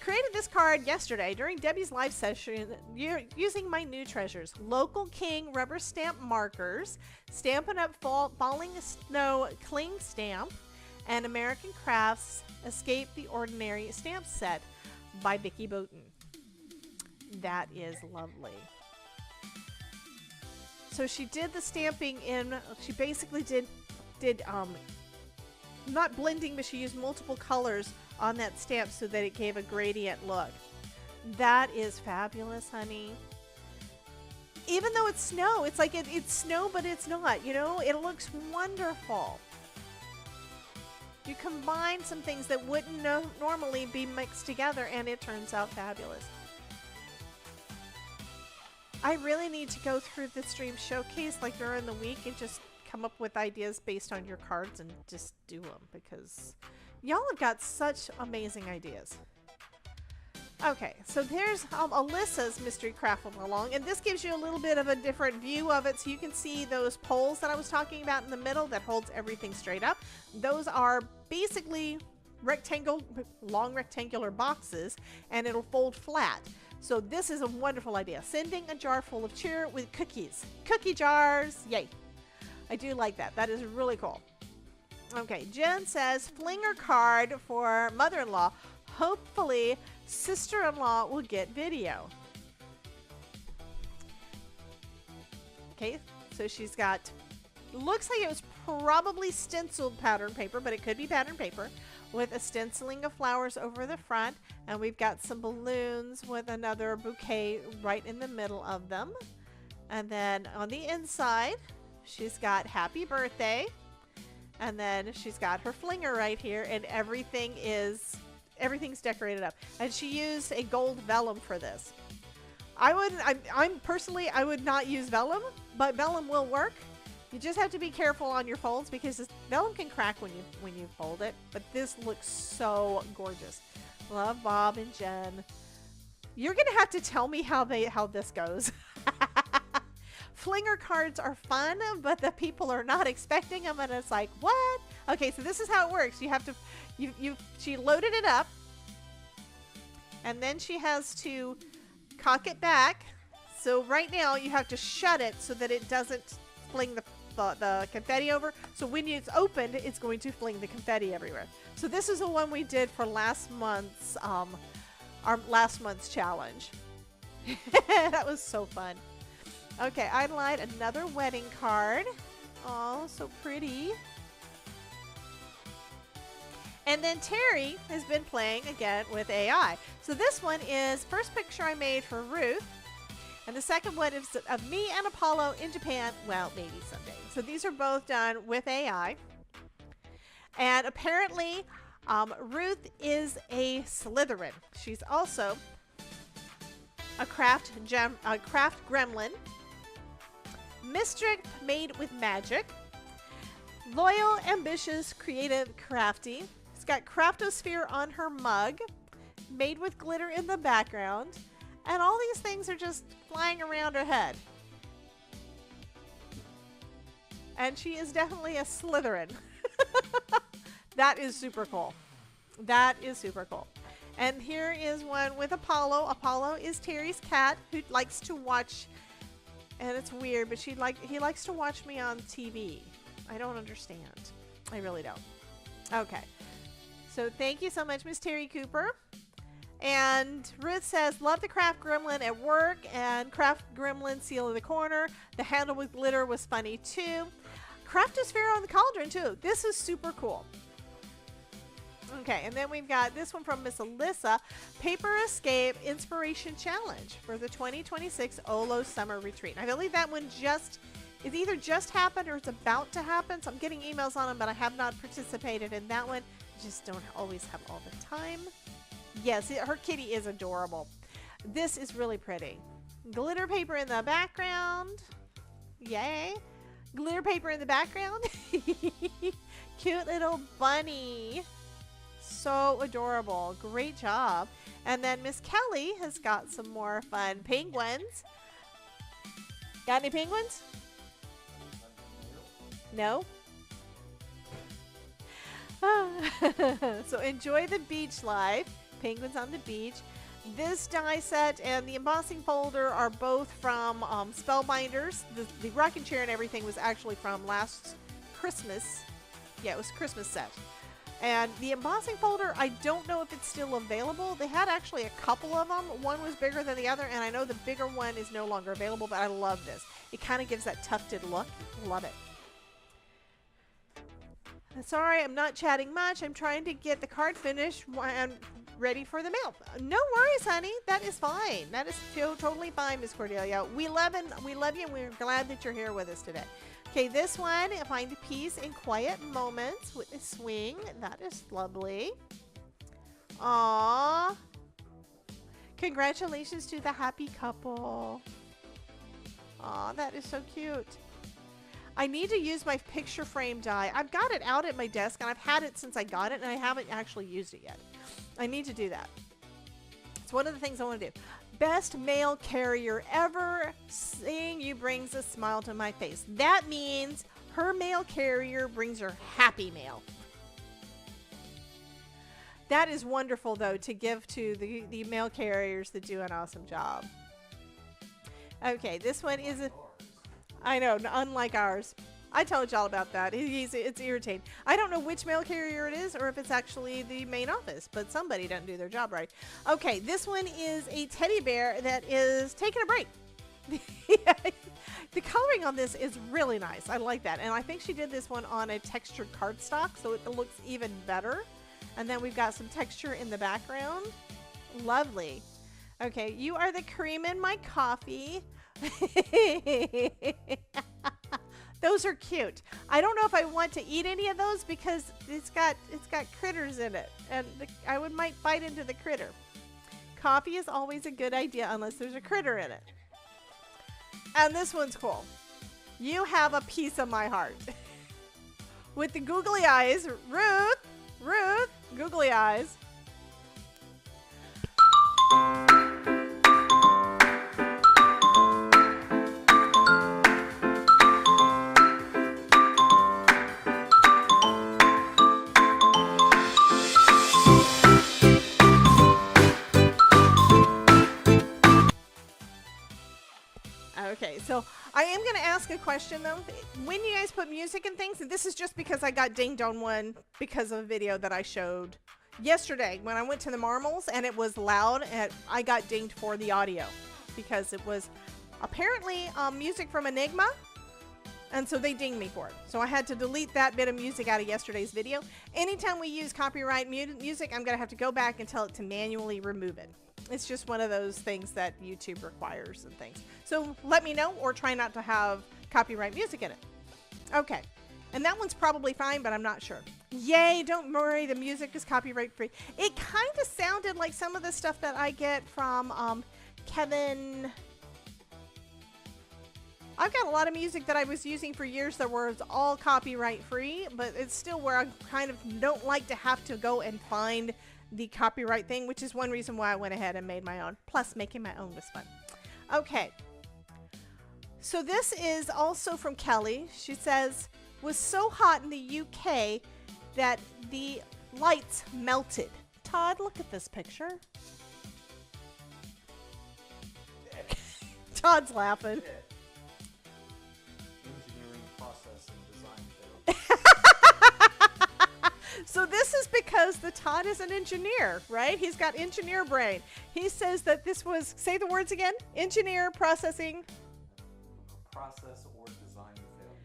Created this card yesterday during Debbie's live session using my new treasures. Local King rubber stamp markers, Stampin' Up! Falling Snow cling stamp, and American Crafts Escape the Ordinary stamp set by Vicki Boughton. That is lovely. So she did the stamping in, she basically did not blending, but she used multiple colors on that stamp so that it gave a gradient look. That is fabulous, honey. Even though it's snow, it's like it's snow, but it's not, you know? It looks wonderful. You combine some things that wouldn't normally be mixed together, and it turns out fabulous. I really need to go through the stream showcase like during the week and just come up with ideas based on your cards and just do them, because y'all have got such amazing ideas. Okay, so there's Alyssa's mystery craft along, and this gives you a little bit of a different view of it, so you can see those poles that I was talking about in the middle that holds everything straight up. Those are basically long rectangular boxes, and it'll fold flat. So this is a wonderful idea. Sending a jar full of cheer with cookies. Cookie jars, yay. I do like that. That is really cool. Okay, Jen says, flinger card for mother-in-law. Hopefully, sister-in-law will get video. Okay, so she's got, looks like it was probably stenciled pattern paper, but it could be pattern paper, with a stenciling of flowers over the front, and we've got some balloons with another bouquet right in the middle of them. And then on the inside, she's got happy birthday, and then she's got her flinger right here, and everything's decorated up. And she used a gold vellum for this. I wouldn't. I'm personally, I would not use vellum, but vellum will work. You just have to be careful on your folds because vellum can crack when you fold it. But this looks so gorgeous. Love Bob and Jen. You're gonna have to tell me how this goes. Flinger cards are fun, but the people are not expecting them, and it's like, what? Okay, so this is how it works. You have to, she loaded it up, and then she has to cock it back. So right now you have to shut it so that it doesn't fling the confetti over. So when it's opened, it's going to fling the confetti everywhere. So this is the one we did for last month's our last month's challenge. That was so fun. Okay, I lied another wedding card. Oh, so pretty. And then Terry has been playing again with AI. So this one is first picture I made for Ruth. And the second one is of me and Apollo in Japan. Well, maybe someday. So these are both done with AI. And apparently, Ruth is a Slytherin. She's also a craft gremlin. Mischief made with magic. Loyal, ambitious, creative, crafty. It's got Craftosphere on her mug. Made with glitter in the background. And all these things are just flying around her head. And she is definitely a Slytherin. That is super cool. That is super cool. And here is one with Apollo. Apollo is Terry's cat who likes to watch, and it's weird, but he likes to watch me on TV. I don't understand. I really don't. Okay. So thank you so much, Miss Terry Cooper. And Ruth says, love the craft gremlin at work and craft gremlin seal in the corner. The handle with glitter was funny too. Craftosphere on the cauldron too. This is super cool. Okay, and then we've got this one from Miss Alyssa, Paper Escape Inspiration Challenge for the 2026 Olo Summer Retreat. I believe that one is either just happened or it's about to happen. So I'm getting emails on them, but I have not participated in that one. Just don't always have all the time. Yes, her kitty is adorable. This is really pretty. Glitter paper in the background. Yay. Glitter paper in the background. Cute little bunny. So adorable. Great job. And then Miss Kelly has got some more fun penguins. Got any penguins? No? So enjoy the beach life. Penguins on the beach. This die set and the embossing folder are both from Spellbinders. The rocking chair and everything was actually from last Christmas. Yeah, it was Christmas set. And the embossing folder, I don't know if it's still available. They had actually a couple of them. One was bigger than the other, and I know the bigger one is no longer available, but I love this. It kind of gives that tufted look. Love it. Sorry, I'm not chatting much. I'm trying to get the card finished and ready for the mail. No worries, honey. That is fine. That is totally fine, Miss Cordelia. We love you, and we're glad that you're here with us today. Okay, this one, find peace in quiet moments with a swing. That is lovely. Aww. Congratulations to the happy couple. Aw, that is so cute. I need to use my picture frame die. I've got it out at my desk, and I've had it since I got it, and I haven't actually used it yet. I need to do that. It's one of the things I want to do. Best mail carrier ever. Seeing you brings a smile to my face. That means her mail carrier brings her happy mail. That is wonderful, though, to give to the mail carriers that do an awesome job. Okay, this one is I know, unlike ours. I told y'all about that. It's irritating. I don't know which mail carrier it is or if it's actually the main office, but somebody doesn't do their job right. Okay, this one is a teddy bear that is taking a break. The coloring on this is really nice. I like that. And I think she did this one on a textured cardstock, so it looks even better. And then we've got some texture in the background. Lovely. Okay, you are the cream in my coffee. Those are cute. I don't know if I want to eat any of those because it's got critters in it, and I might bite into the critter. Coffee is always a good idea unless there's a critter in it. And this one's cool. You have a piece of my heart. With the googly eyes, Ruth, googly eyes. Okay, so I am going to ask a question though. When you guys put music and things, and this is just because I got dinged on one because of a video that I showed yesterday when I went to the Marmals and it was loud, and I got dinged for the audio because it was apparently music from Enigma, and so they dinged me for it. So I had to delete that bit of music out of yesterday's video. Anytime we use copyright music, I'm going to have to go back and tell it to manually remove it. It's just one of those things that YouTube requires and things. So let me know, or try not to have copyright music in it. Okay. And that one's probably fine, but I'm not sure. Yay, don't worry, the music is copyright free. It kind of sounded like some of the stuff that I get from Kevin. I've got a lot of music that I was using for years that was all copyright free, but it's still where I kind of don't like to have to go and find the copyright thing, which is one reason why I went ahead and made my own. Plus, making my own was fun. Okay. So this is also from Kelly. She says, was so hot in the UK that the lights melted. Todd, look at this picture. Todd's laughing. Engineering process and design failure. So this is because the Todd is an engineer, right? He's got engineer brain. He says that this was, say the words again, engineer, processing. Process or design failure.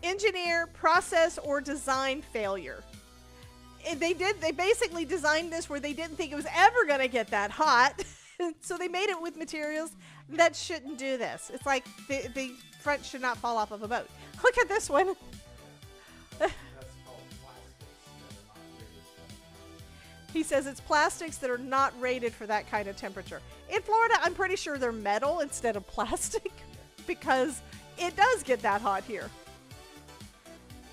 Engineer, process, or design failure. They basically designed this where they didn't think it was ever going to get that hot. So they made it with materials that shouldn't do this. It's like the front should not fall off of a boat. Look at this one. He says it's plastics that are not rated for that kind of temperature. In Florida, I'm pretty sure they're metal instead of plastic because it does get that hot here.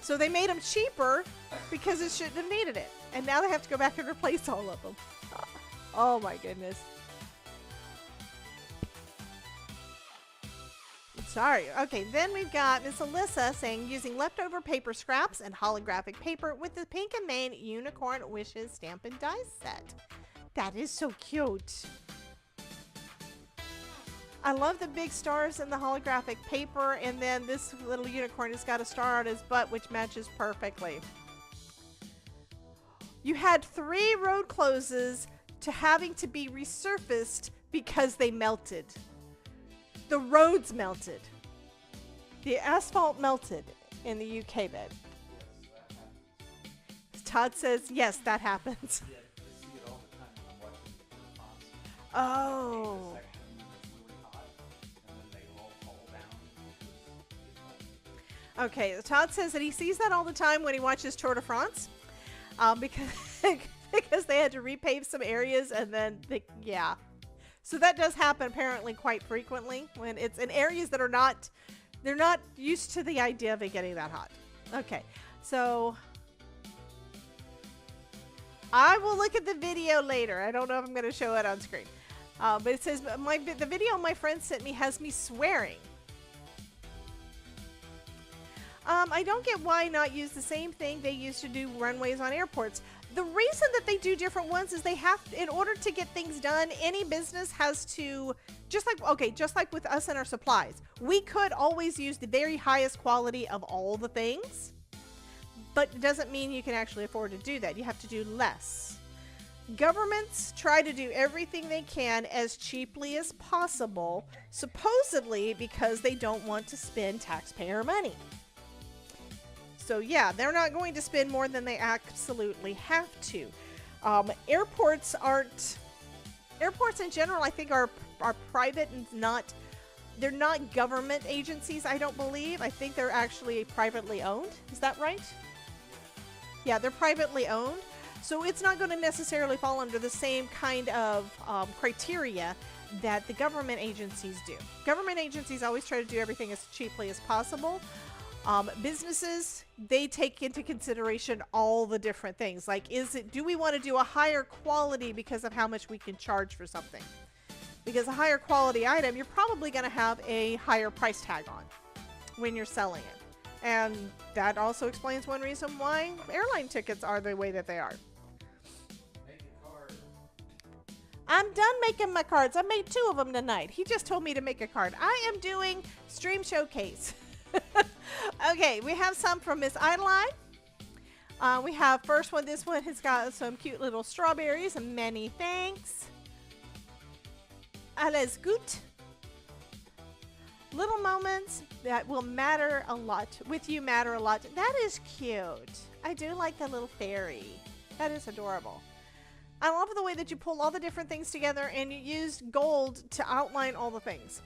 So they made them cheaper because it shouldn't have needed it. And now they have to go back and replace all of them. Oh my goodness. Sorry. Okay, then we've got Miss Alyssa saying using leftover paper scraps and holographic paper with the Pink and Main Unicorn Wishes stamp and die set. That is so cute. I love the big stars in the holographic paper, and then this little unicorn has got a star on his butt, which matches perfectly. You had 3 road closes to having to be resurfaced because they melted. The roads melted. The asphalt melted in the UK bed. Todd says, yes, that happens. Yeah, I see it all the time when I'm watching the fonts. Oh. The section that's really hot, and then they all fall down. Okay, Todd says that he sees that all the time when he watches Tour de France. Because they had to repave some areas and then, yeah. So that does happen apparently quite frequently when it's in areas that are not, they're not used to the idea of it getting that hot. Okay, so I will look at the video later. I don't know if I'm going to show it on screen. But it says, the video my friend sent me has me swearing. I don't get why not use the same thing they used to do runways on airports. The reason that they do different ones is they have, in order to get things done, any business has to, just like with us and our supplies, we could always use the very highest quality of all the things, but it doesn't mean you can actually afford to do that. You have to do less. Governments try to do everything they can as cheaply as possible, supposedly because they don't want to spend taxpayer money. So yeah, they're not going to spend more than they absolutely have to. Airports in general, I think are private and they're not government agencies, I don't believe. I think they're actually privately owned. Is that right? Yeah, they're privately owned. So it's not going to necessarily fall under the same kind of criteria that the government agencies do. Government agencies always try to do everything as cheaply as possible. Businesses, they take into consideration all the different things. Like, do we want to do a higher quality because of how much we can charge for something? Because a higher quality item, you're probably going to have a higher price tag on when you're selling it. And that also explains one reason why airline tickets are the way that they are. Make a card. I'm done making my cards. I made 2 of them tonight. He just told me to make a card. I am doing Stream Showcase. Okay, we have some from Miss Ideline. We have first one. This one has got some cute little strawberries. Many thanks. Alles gut. Little moments that will matter a lot. With you matter a lot. That is cute. I do like the little fairy. That is adorable. I love the way that you pull all the different things together and you used gold to outline all the things.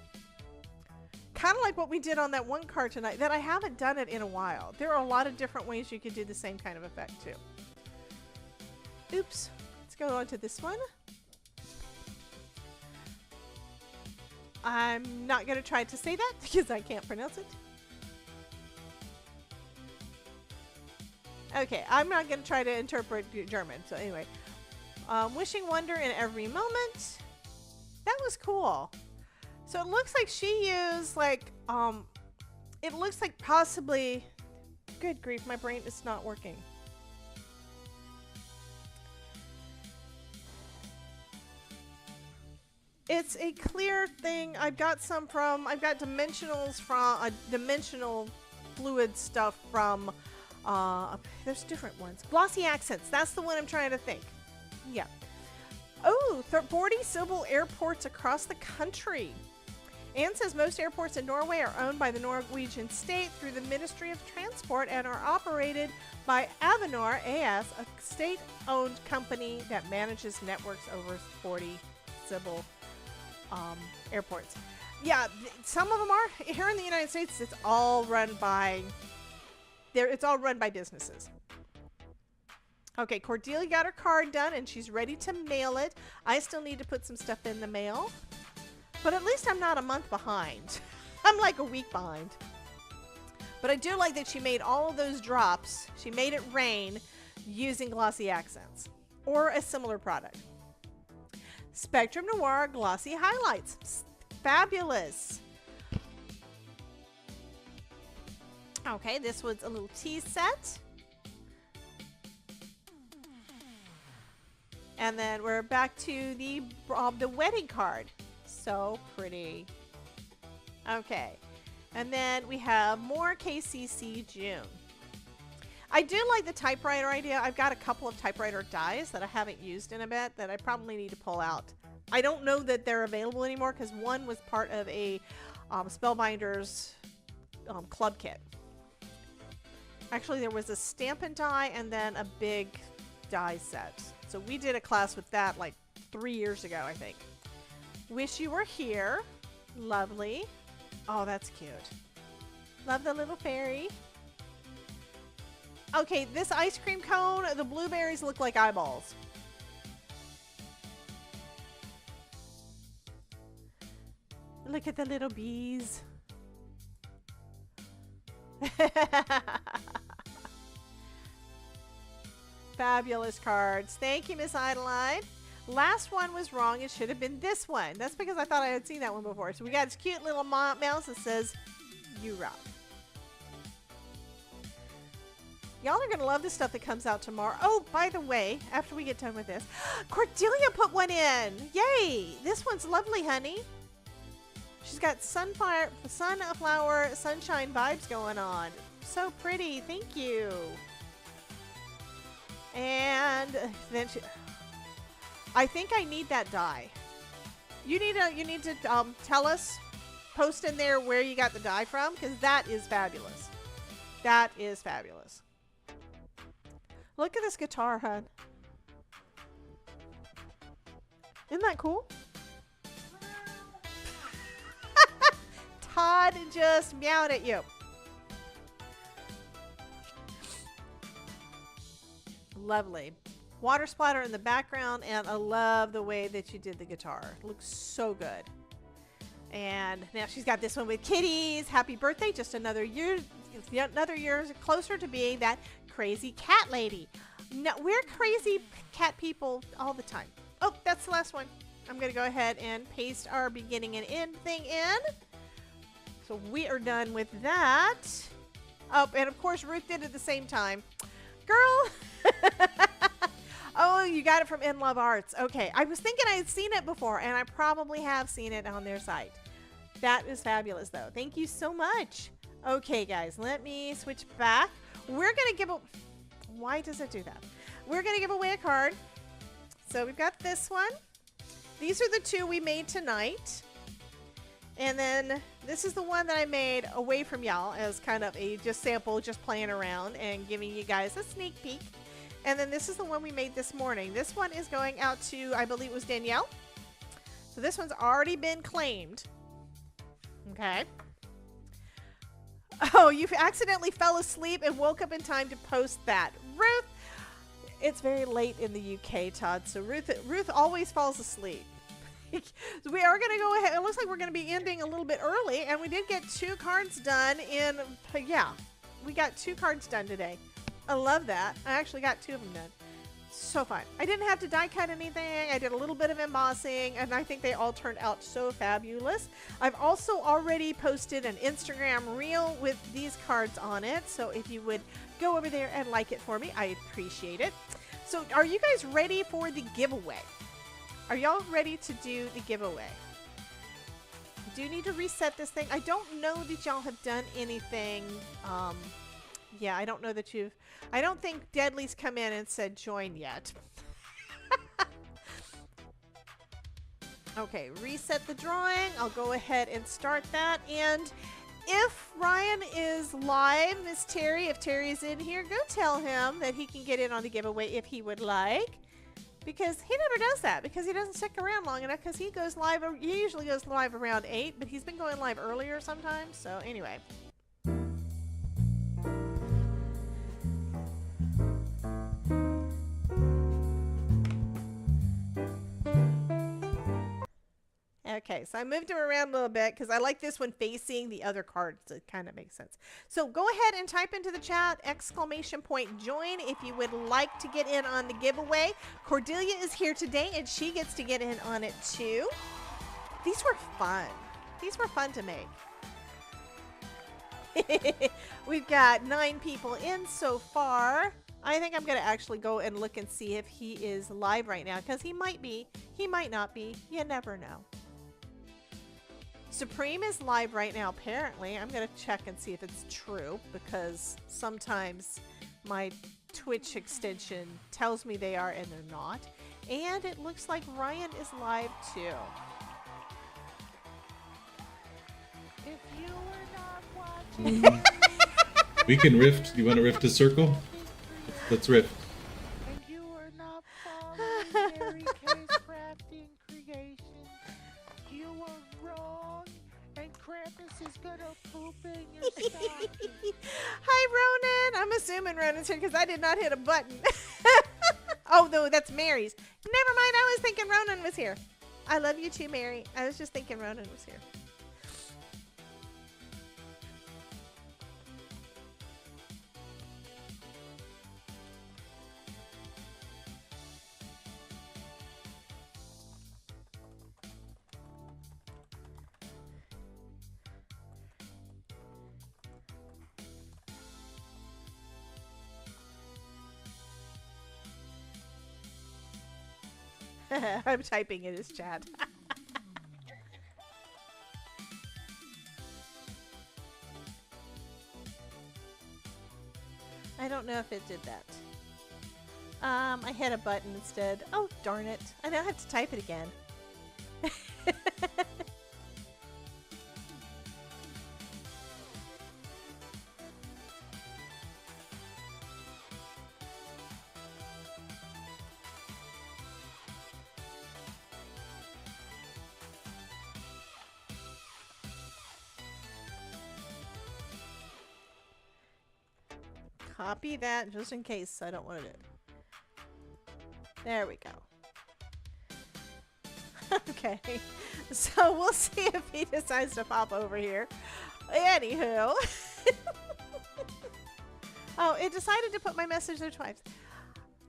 Kind of like what we did on that one card tonight, that I haven't done it in a while. There are a lot of different ways you could do the same kind of effect too. Oops. Let's go on to this one. I'm not going to try to say that because I can't pronounce it. Okay, I'm not going to try to interpret German. So anyway, wishing wonder in every moment. That was cool. So it looks like she used like, it looks like possibly, good grief, my brain is not working. It's a clear thing. I've got dimensionals from, dimensional fluid stuff from, there's different ones. Glossy accents, that's the one I'm trying to think. Yeah. Oh, 40 civil airports across the country. Anne says most airports in Norway are owned by the Norwegian state through the Ministry of Transport and are operated by Avinor AS, a state-owned company that manages networks over 40 civil airports. Yeah, some of them are. Here in the United States, it's all run by businesses. Okay, Cordelia got her card done and she's ready to mail it. I still need to put some stuff in the mail. But at least I'm not a month behind. I'm like a week behind. But I do like that she made all of those drops. She made it rain using glossy accents or a similar product. Spectrum Noir Glossy Highlights. Fabulous. Okay, this was a little tea set. And then we're back to the wedding card. So pretty. Okay. And then we have more KCC June. I do like the typewriter idea. I've got a couple of typewriter dies that I haven't used in a bit that I probably need to pull out. I don't know that they're available anymore because one was part of a Spellbinders club kit. Actually, there was a Stampin' die and then a big die set. So we did a class with that like 3 years ago, I think. Wish you were here. Lovely. Oh, that's cute. Love the little fairy. Okay, this ice cream cone, the blueberries look like eyeballs. Look at the little bees. Fabulous cards. Thank you, Miss Ideline. Last one was wrong. It should have been this one. That's because I thought I had seen that one before. So we got this cute little mouse that says, "You rock." Y'all are going to love the stuff that comes out tomorrow. Oh, by the way, after we get done with this, Cordelia put one in. Yay. This one's lovely, honey. She's got sunflower, sunshine vibes going on. So pretty. Thank you. And then I think I need that die. You need to tell us, post in there where you got the die from, because that is fabulous. That is fabulous. Look at this guitar, hun. Isn't that cool? Todd just meowed at you. Lovely. water splatter in the background, and I love the way that you did the guitar. It looks so good. And now she's got this one with kitties. Happy birthday. Just another year closer to being that crazy cat lady. No, we're crazy cat people all the time. Oh, that's the last one. I'm going to go ahead and paste our beginning and end thing in. So we are done with that. Oh, and of course, Ruth did it at the same time. Girl. Oh, you got it from In Love Arts. Okay. I was thinking I had seen it before, and I probably have seen it on their site. That is fabulous, though. Thank you so much. Okay, guys, let me switch back. We're going to give a... Why does it do that? We're going to give away a card. So we've got this one. These are the two we made tonight. And then this is the one that I made away from y'all as kind of a just sample, just playing around and giving you guys a sneak peek. And then this is the one we made this morning. This one is going out to, I believe it was Danielle. So this one's already been claimed. Okay. Oh, you accidentally fell asleep and woke up in time to post that. Ruth, it's very late in the UK, Todd. So Ruth always falls asleep. So we are going to go ahead. It looks like we're going to be ending a little bit early. And we did get 2 cards done in, yeah, we got 2 cards done today. I love that. I actually got 2 of them done. So fun. I didn't have to die cut anything. I did a little bit of embossing, and I think they all turned out so fabulous. I've also already posted an Instagram reel with these cards on it. So if you would go over there and like it for me, I appreciate it. So are you guys ready for the giveaway? Are y'all ready to do the giveaway? I do need to reset this thing. I don't know that y'all have done anything. Yeah, I don't know that you've... I don't think Deadly's come in and said join yet. Okay, reset the drawing. I'll go ahead and start that. And if Ryan is live, Miss Terry, if Terry's in here, go tell him that he can get in on the giveaway if he would like. Because he never does that, because he doesn't stick around long enough, because he goes live, he usually goes live around 8, but he's been going live earlier sometimes, so anyway. Okay, so I moved him around a little bit because I like this one facing the other cards. So it kind of makes sense. So go ahead and type into the chat, !join if you would like to get in on the giveaway. Cordelia is here today and she gets to get in on it too. These were fun. These were fun to make. We've got 9 people in so far. I think I'm going to actually go and look and see if he is live right now because he might be. He might not be. You never know. Supreme is live right now, apparently. I'm going to check and see if it's true because sometimes my Twitch extension tells me they are and they're not. And it looks like Ryan is live too. If you were not watching, We can rift. You want to rift a circle? Let's rift. and you were not following Mary Kay's crafting creations, you were wrong, and Krampus is gonna poop in your stocking. Hi, Ronan. I'm assuming Ronan's here because I did not hit a button. Oh, no, that's Mary's. Never mind. I was thinking Ronan was here. I love you too, Mary. I was just thinking Ronan was here. I'm typing in his chat. I don't know if it did that. I hit a button instead. Oh, darn it. I now have to type it again. Copy that just in case I don't want it. There we go. Okay, so we'll see if he decides to pop over here. Anywho. Oh, it decided to put my message there twice.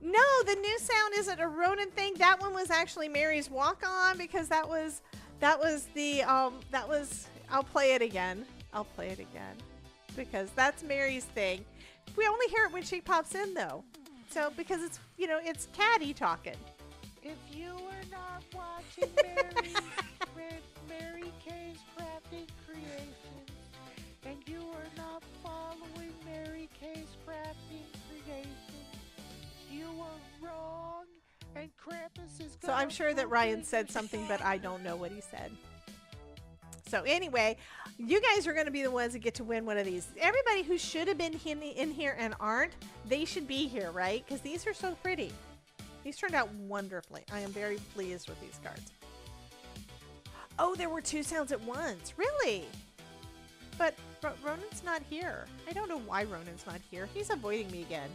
No, the new sound isn't a Ronan thing. That one was actually Mary's walk on because that was I'll play it again. I'll play it again because that's Mary's thing. We only hear it when she pops in though. So because it's, you know, it's Caddy talking. If you were not watching Mary Kay's Crafting Creations, and you are not following Mary Kay's Crafting Creations, you are wrong, and Krampus is So I'm sure that Ryan said something, but I don't know what he said. So anyway, you guys are going to be the ones that get to win one of these. Everybody who should have been in here and aren't, they should be here, right? Because these are so pretty. These turned out wonderfully. I am very pleased with these cards. Oh, there were two sounds at once. Really? But Ronan's not here. I don't know why Ronan's not here. He's avoiding me again.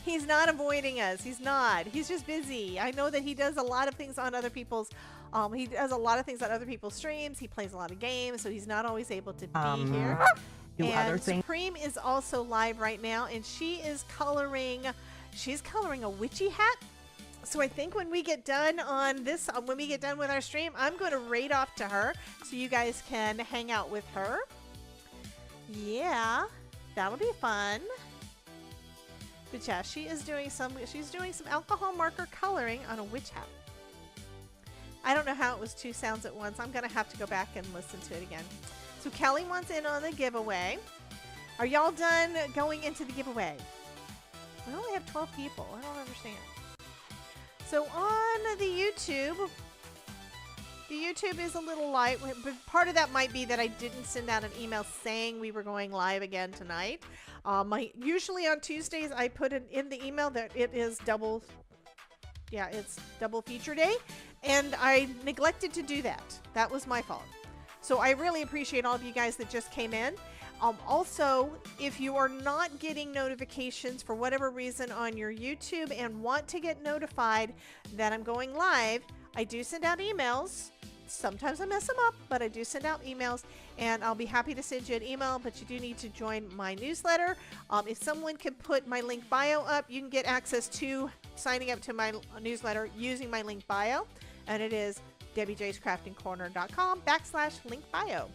He's not avoiding us. He's not. He's just busy. I know that he does a lot of things on other people's streams. He plays a lot of games, so he's not always able to be here. And Supreme is also live right now, and she is coloring. She's coloring a witchy hat. So I think when we get done on this, when we get done with our stream, I'm going to raid off to her so you guys can hang out with her. Yeah, that'll be fun. But yeah, she's doing some alcohol marker coloring on a witch hat. I don't know how it was two sounds at once. I'm going to have to go back and listen to it again. So Kelly wants in on the giveaway. Are y'all done going into the giveaway? I only have 12 people. I don't understand. So on the YouTube is a little light, but part of that might be that I didn't send out an email saying we were going live again tonight. Usually on Tuesdays I put it in the email that it is double feature day, and I neglected to do that. That was my fault. So I really appreciate all of you guys that just came in. Also, if you are not getting notifications for whatever reason on your YouTube and want to get notified that I'm going live, I do send out emails. Sometimes I mess them up, but I do send out emails, and I'll be happy to send you an email, but you do need to join my newsletter. If someone can put my link bio up, you can get access to signing up to my newsletter using my link bio, and it is debbiejayscraftingcorner.com/link bio.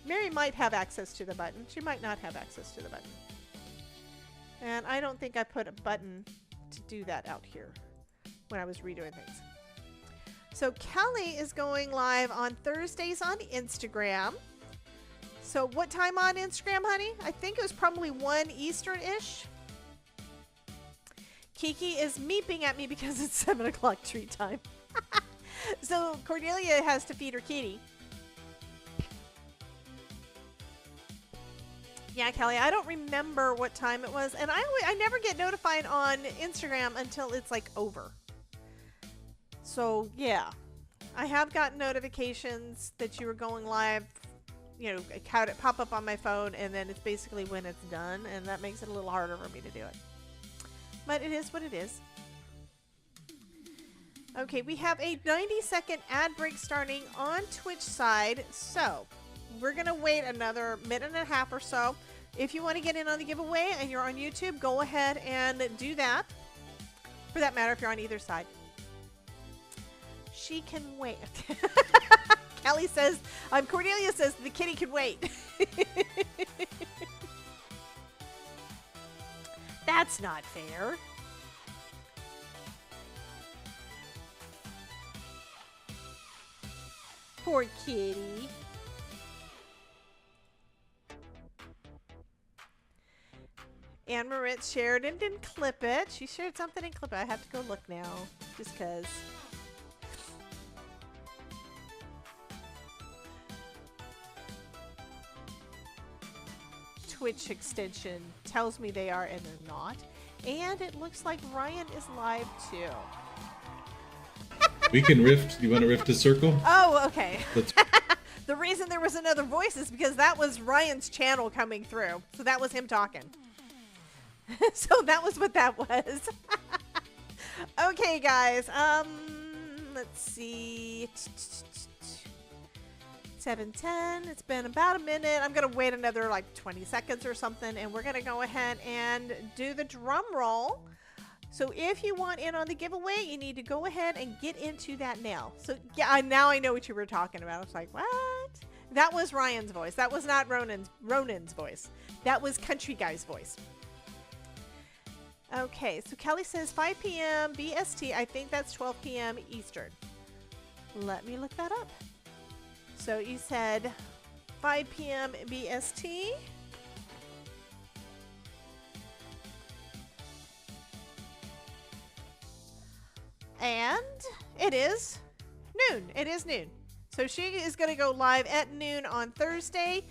Mary might have access to the button. She might not have access to the button. And I don't think I put a button to do that out here when I was redoing things. So Kelly is going live on Thursdays on Instagram. So what time on Instagram, honey? I think it was probably 1 Eastern-ish. Kiki is meeping at me because it's 7 o'clock treat time. So Cordelia has to feed her kitty. Yeah, Kelly, I don't remember what time it was, and I never get notified on Instagram until it's like over. So yeah, I have gotten notifications that you were going live, you know, it pop up on my phone, and then it's basically when it's done, and that makes it a little harder for me to do it. But it is what it is. Okay, we have a 90-second ad break starting on Twitch side, so we're going to wait another minute and a half or so. If you want to get in on the giveaway and you're on YouTube, go ahead and do that. For that matter, if you're on either side. She can wait. Kelly says, Cordelia says the kitty can wait. That's not fair. Poor kitty. Anne Moritz shared and didn't clip it. She shared something and clip it. I have to go look now, just because. Twitch extension tells me they are and they're not. And it looks like Ryan is live too. We can rift. You want to rift a circle? Oh, okay. Let's The reason there was another voice is because that was Ryan's channel coming through. So that was him talking. So that was what that was. Okay, guys. Let's see. 7:10. It's been about a minute. I'm gonna wait another like 20 seconds or something, and we're gonna go ahead and do the drum roll. So if you want in on the giveaway, you need to go ahead and get into that now. So yeah, now I know what you were talking about. I was like, what? That was Ryan's voice. That was not Ronan's voice. That was Country Guy's voice. Okay, so Kelly says 5 p.m. BST. I think that's 12 p.m. Eastern. Let me look that up. So you said 5 p.m. BST. And it is noon. It is noon. So she is going to go live at noon on Thursday,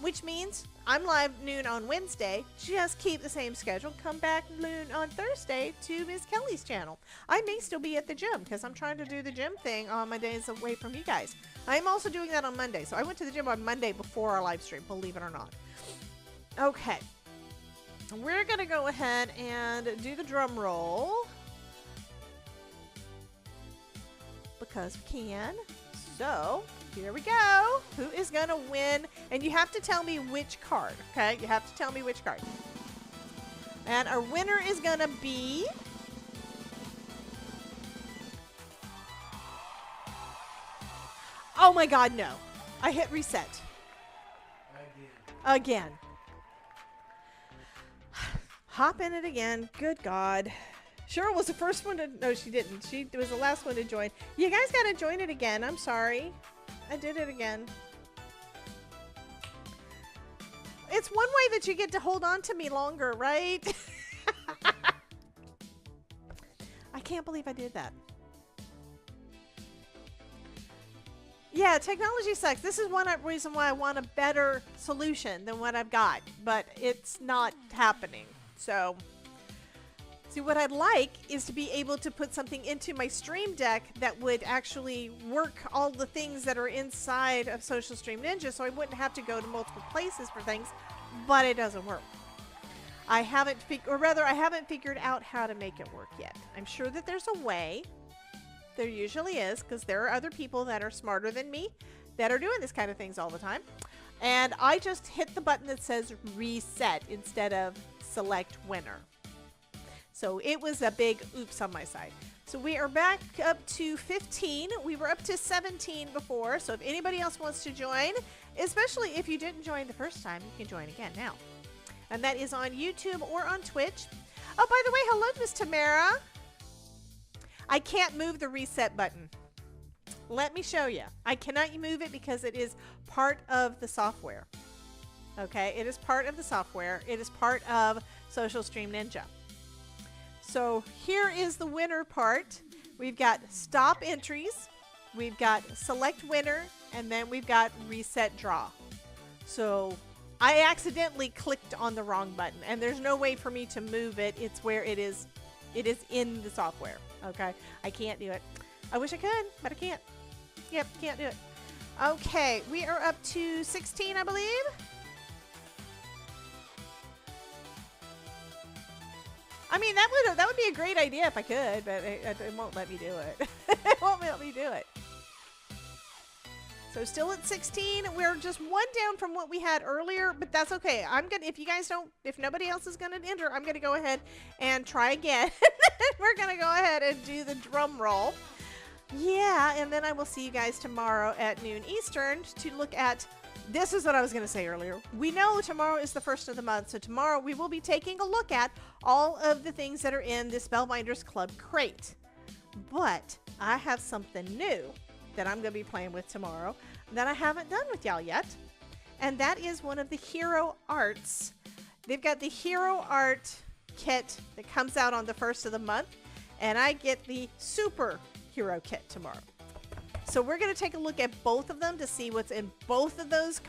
which means I'm live noon on Wednesday. Just keep the same schedule. Come back noon on Thursday to Miss Kelly's channel. I may still be at the gym because I'm trying to do the gym thing on my days away from you guys. I'm also doing that on Monday. So I went to the gym on Monday before our live stream, believe it or not. Okay. We're going to go ahead and do the drum roll. Because we can. So, here we go. Who is going to win? And you have to tell me which card, okay? You have to tell me which card. And our winner is going to be... Oh my god, no. I hit reset. Again. Hop in it again. Good god. Cheryl was the first one to... No, she didn't. She was the last one to join. You guys got to join it again. I'm sorry. I did it again. It's one way that you get to hold on to me longer, right? I can't believe I did that. Yeah, technology sucks. This is one reason why I want a better solution than what I've got. But it's not happening. So... See, what I'd like is to be able to put something into my Stream Deck that would actually work all the things that are inside of Social Stream Ninja, so I wouldn't have to go to multiple places for things, but it doesn't work. I haven't figured out how to make it work yet. I'm sure that there's a way. There usually is, because there are other people that are smarter than me that are doing this kind of things all the time. And I just hit the button that says reset instead of select winner. So it was a big oops on my side. So we are back up to 15. We were up to 17 before. So if anybody else wants to join, especially if you didn't join the first time, you can join again now. And that is on YouTube or on Twitch. Oh, by the way, hello, Miss Tamara. I can't move the reset button. Let me show you. I cannot move it because it is part of the software. Okay, it is part of the software. It is part of Social Stream Ninja. So here is the winner part. We've got stop entries, we've got select winner, and then we've got reset draw. So I accidentally clicked on the wrong button, and there's no way for me to move it. It's where it is in the software. Okay, I can't do it. I wish I could, but I can't. Yep, can't do it. Okay, we are up to 16, I believe. I mean, that would be a great idea if I could, but it won't let me do it. It won't let me do it. So still at 16. We're just one down from what we had earlier, but that's okay. If nobody else is gonna enter, I'm gonna go ahead and try again. We're gonna go ahead and do the drum roll. Yeah, and then I will see you guys tomorrow at noon Eastern to look at... This is what I was going to say earlier. We know tomorrow is the first of the month, so tomorrow we will be taking a look at all of the things that are in the Spellbinders Club crate. But I have something new that I'm going to be playing with tomorrow that I haven't done with y'all yet. And that is one of the hero arts. They've got the hero art kit that comes out on the first of the month. And I get the super hero kit tomorrow. So we're going to take a look at both of them to see what's in both of those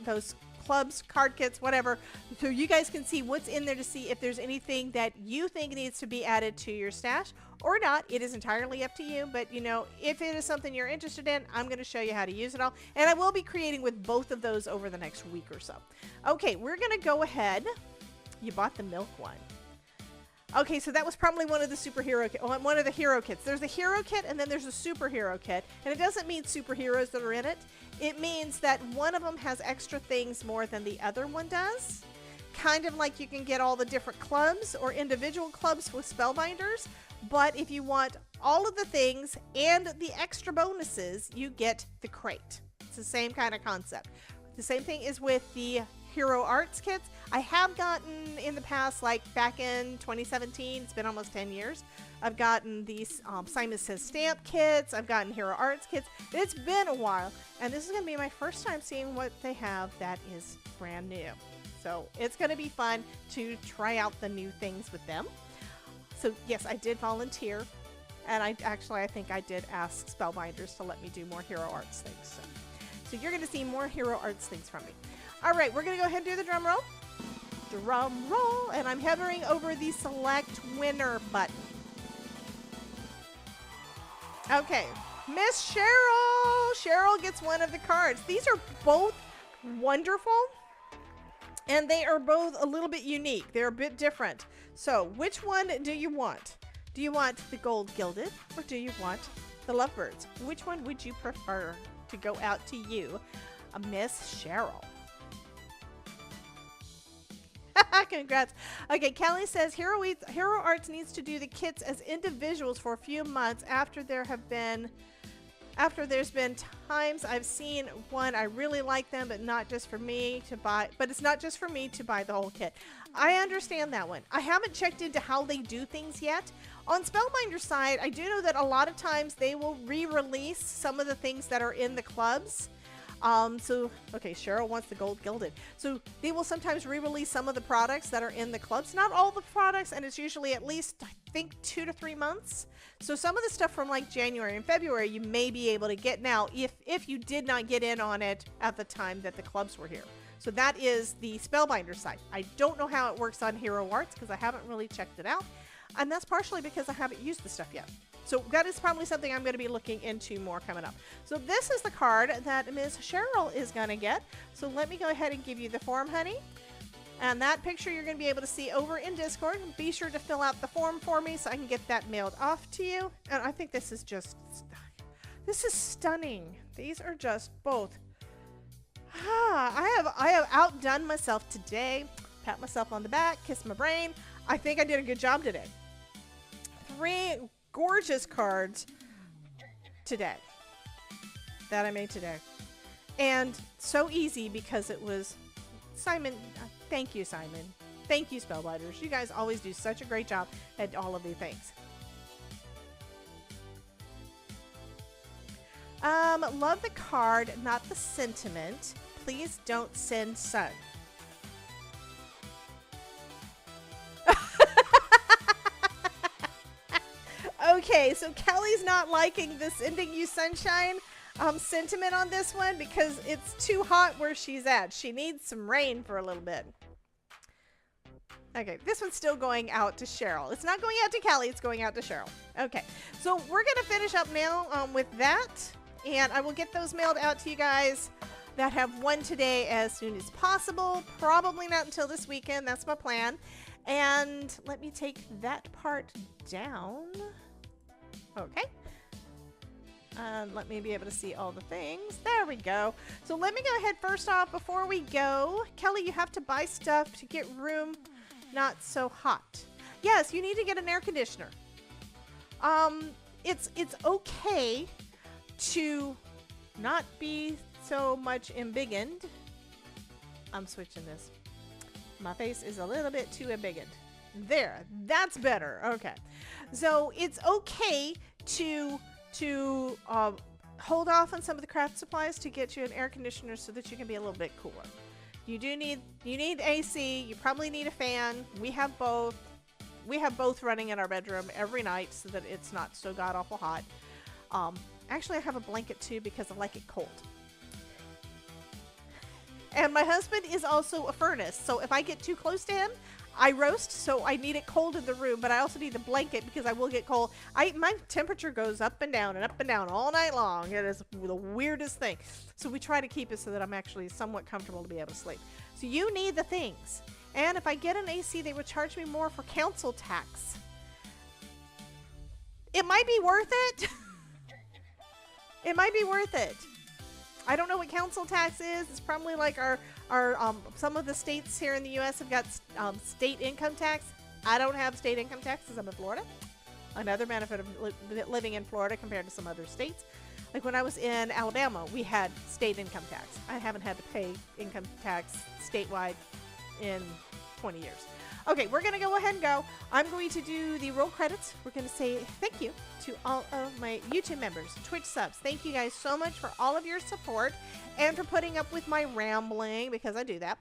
those clubs, card kits, whatever. So you guys can see what's in there to see if there's anything that you think needs to be added to your stash or not. It is entirely up to you. But, you know, if it is something you're interested in, I'm going to show you how to use it all. And I will be creating with both of those over the next week or so. Okay, we're going to go ahead. You bought the milk one. Okay, so that was probably one of the superhero one of the hero kits. There's a hero kit and then there's a superhero kit. And it doesn't mean superheroes that are in it. It means that one of them has extra things more than the other one does. Kind of like you can get all the different clubs or individual clubs with Spellbinders. But if you want all of the things and the extra bonuses, you get the crate. It's the same kind of concept. The same thing is with the Hero Arts kits. I have gotten in the past, like back in 2017, it's been almost 10 years, I've gotten these Simon Says Stamp kits, I've gotten Hero Arts kits. It's been a while, and this is going to be my first time seeing what they have that is brand new. So it's going to be fun to try out the new things with them. So yes, I did volunteer, and I think I did ask Spellbinders to let me do more Hero Arts things. So you're going to see more Hero Arts things from me. All right, we're going to go ahead and do the drum roll. Drum roll, and I'm hovering over the select winner button. Okay, Miss Cheryl. Cheryl gets one of the cards. These are both wonderful, and they are both a little bit unique. They're a bit different. So which one do you want? Do you want the gold gilded, or do you want the lovebirds? Which one would you prefer to go out to you, Miss Cheryl? Congrats. Okay, Kelly says Hero Arts needs to do the kits as individuals for a few months after there's been times I've seen one, I really like them, but not just for me to buy, but it's not just for me to buy the whole kit. I understand that one. I haven't checked into how they do things yet. On Spellbinder's side, I do know that a lot of times they will re-release some of the things that are in the clubs. Okay, Cheryl wants the gold gilded. So they will sometimes re-release some of the products that are in the clubs. Not all the products, and it's usually at least, I think, 2 to 3 months. So some of the stuff from like January and February, you may be able to get now if you did not get in on it at the time that the clubs were here. So that is the Spellbinder side. I don't know how it works on Hero Arts because I haven't really checked it out. And that's partially because I haven't used the stuff yet. So that is probably something I'm going to be looking into more coming up. So this is the card that Ms. Cheryl is going to get. So let me go ahead and give you the form, honey. And that picture you're going to be able to see over in Discord. Be sure to fill out the form for me so I can get that mailed off to you. And I think this is just, this is stunning. These are just both. I have outdone myself today. Pat myself on the back, kiss my brain. I think I did a good job today. 3 gorgeous cards today that I made today, and so easy because it was Simon. Thank you, Simon. Thank you, Spellbinders. You guys always do such a great job at all of the things. Love the card, not the sentiment. Please don't send sun. Okay, so Kelly's not liking the sending you sunshine sentiment on this one because it's too hot where she's at. She needs some rain for a little bit. Okay, this one's still going out to Cheryl. It's not going out to Kelly, it's going out to Cheryl. Okay, so we're going to finish up now with that, and I will get those mailed out to you guys that have won today as soon as possible. Probably not until this weekend, that's my plan. And let me take that part down. Okay. Let me be able to see all the things. There we go. So let me go ahead first off before we go. Kelly, you have to buy stuff to get room not so hot. Yes, you need to get an air conditioner. It's okay to not be so much embiggened. I'm switching this. My face is a little bit too embiggened. There, that's better. Okay. So it's okay to hold off on some of the craft supplies to get you an air conditioner so that you can be a little bit cooler. You need AC, you probably need a fan. We have both. We have both running in our bedroom every night so that it's not so god awful hot. Actually I have a blanket too because I like it cold. And my husband is also a furnace, so if I get too close to him, I roast, so I need it cold in the room, but I also need the blanket because I will get cold. My temperature goes up and down all night long. It is the weirdest thing. So we try to keep it so that I'm actually somewhat comfortable to be able to sleep. So you need the things. And if I get an AC, they would charge me more for council tax. It might be worth it. It might be worth it. I don't know what council tax is. It's probably like our some of the states here in the U.S. have got state income tax. I don't have state income tax because I'm in Florida. Another benefit of living in Florida compared to some other states. Like when I was in Alabama, we had state income tax. I haven't had to pay income tax statewide in 20 years. Okay, we're going to go ahead and go. I'm going to do the roll credits. We're going to say thank you to all of my YouTube members, Twitch subs. Thank you guys so much for all of your support and for putting up with my rambling, because I do that.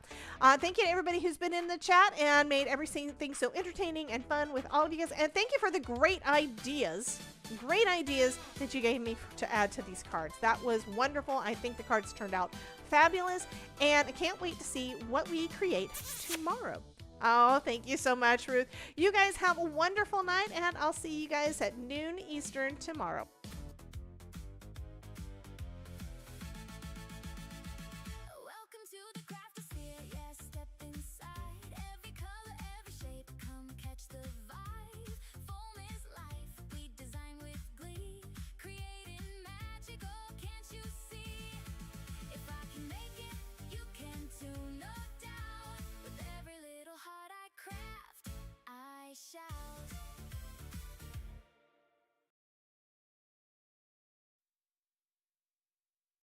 Thank you to everybody who's been in the chat and made everything so entertaining and fun with all of you guys. And thank you for the great ideas that you gave me to add to these cards. That was wonderful. I think the cards turned out fabulous, and I can't wait to see what we create tomorrow. Oh, thank you so much, Ruth. You guys have a wonderful night, and I'll see you guys at noon Eastern tomorrow.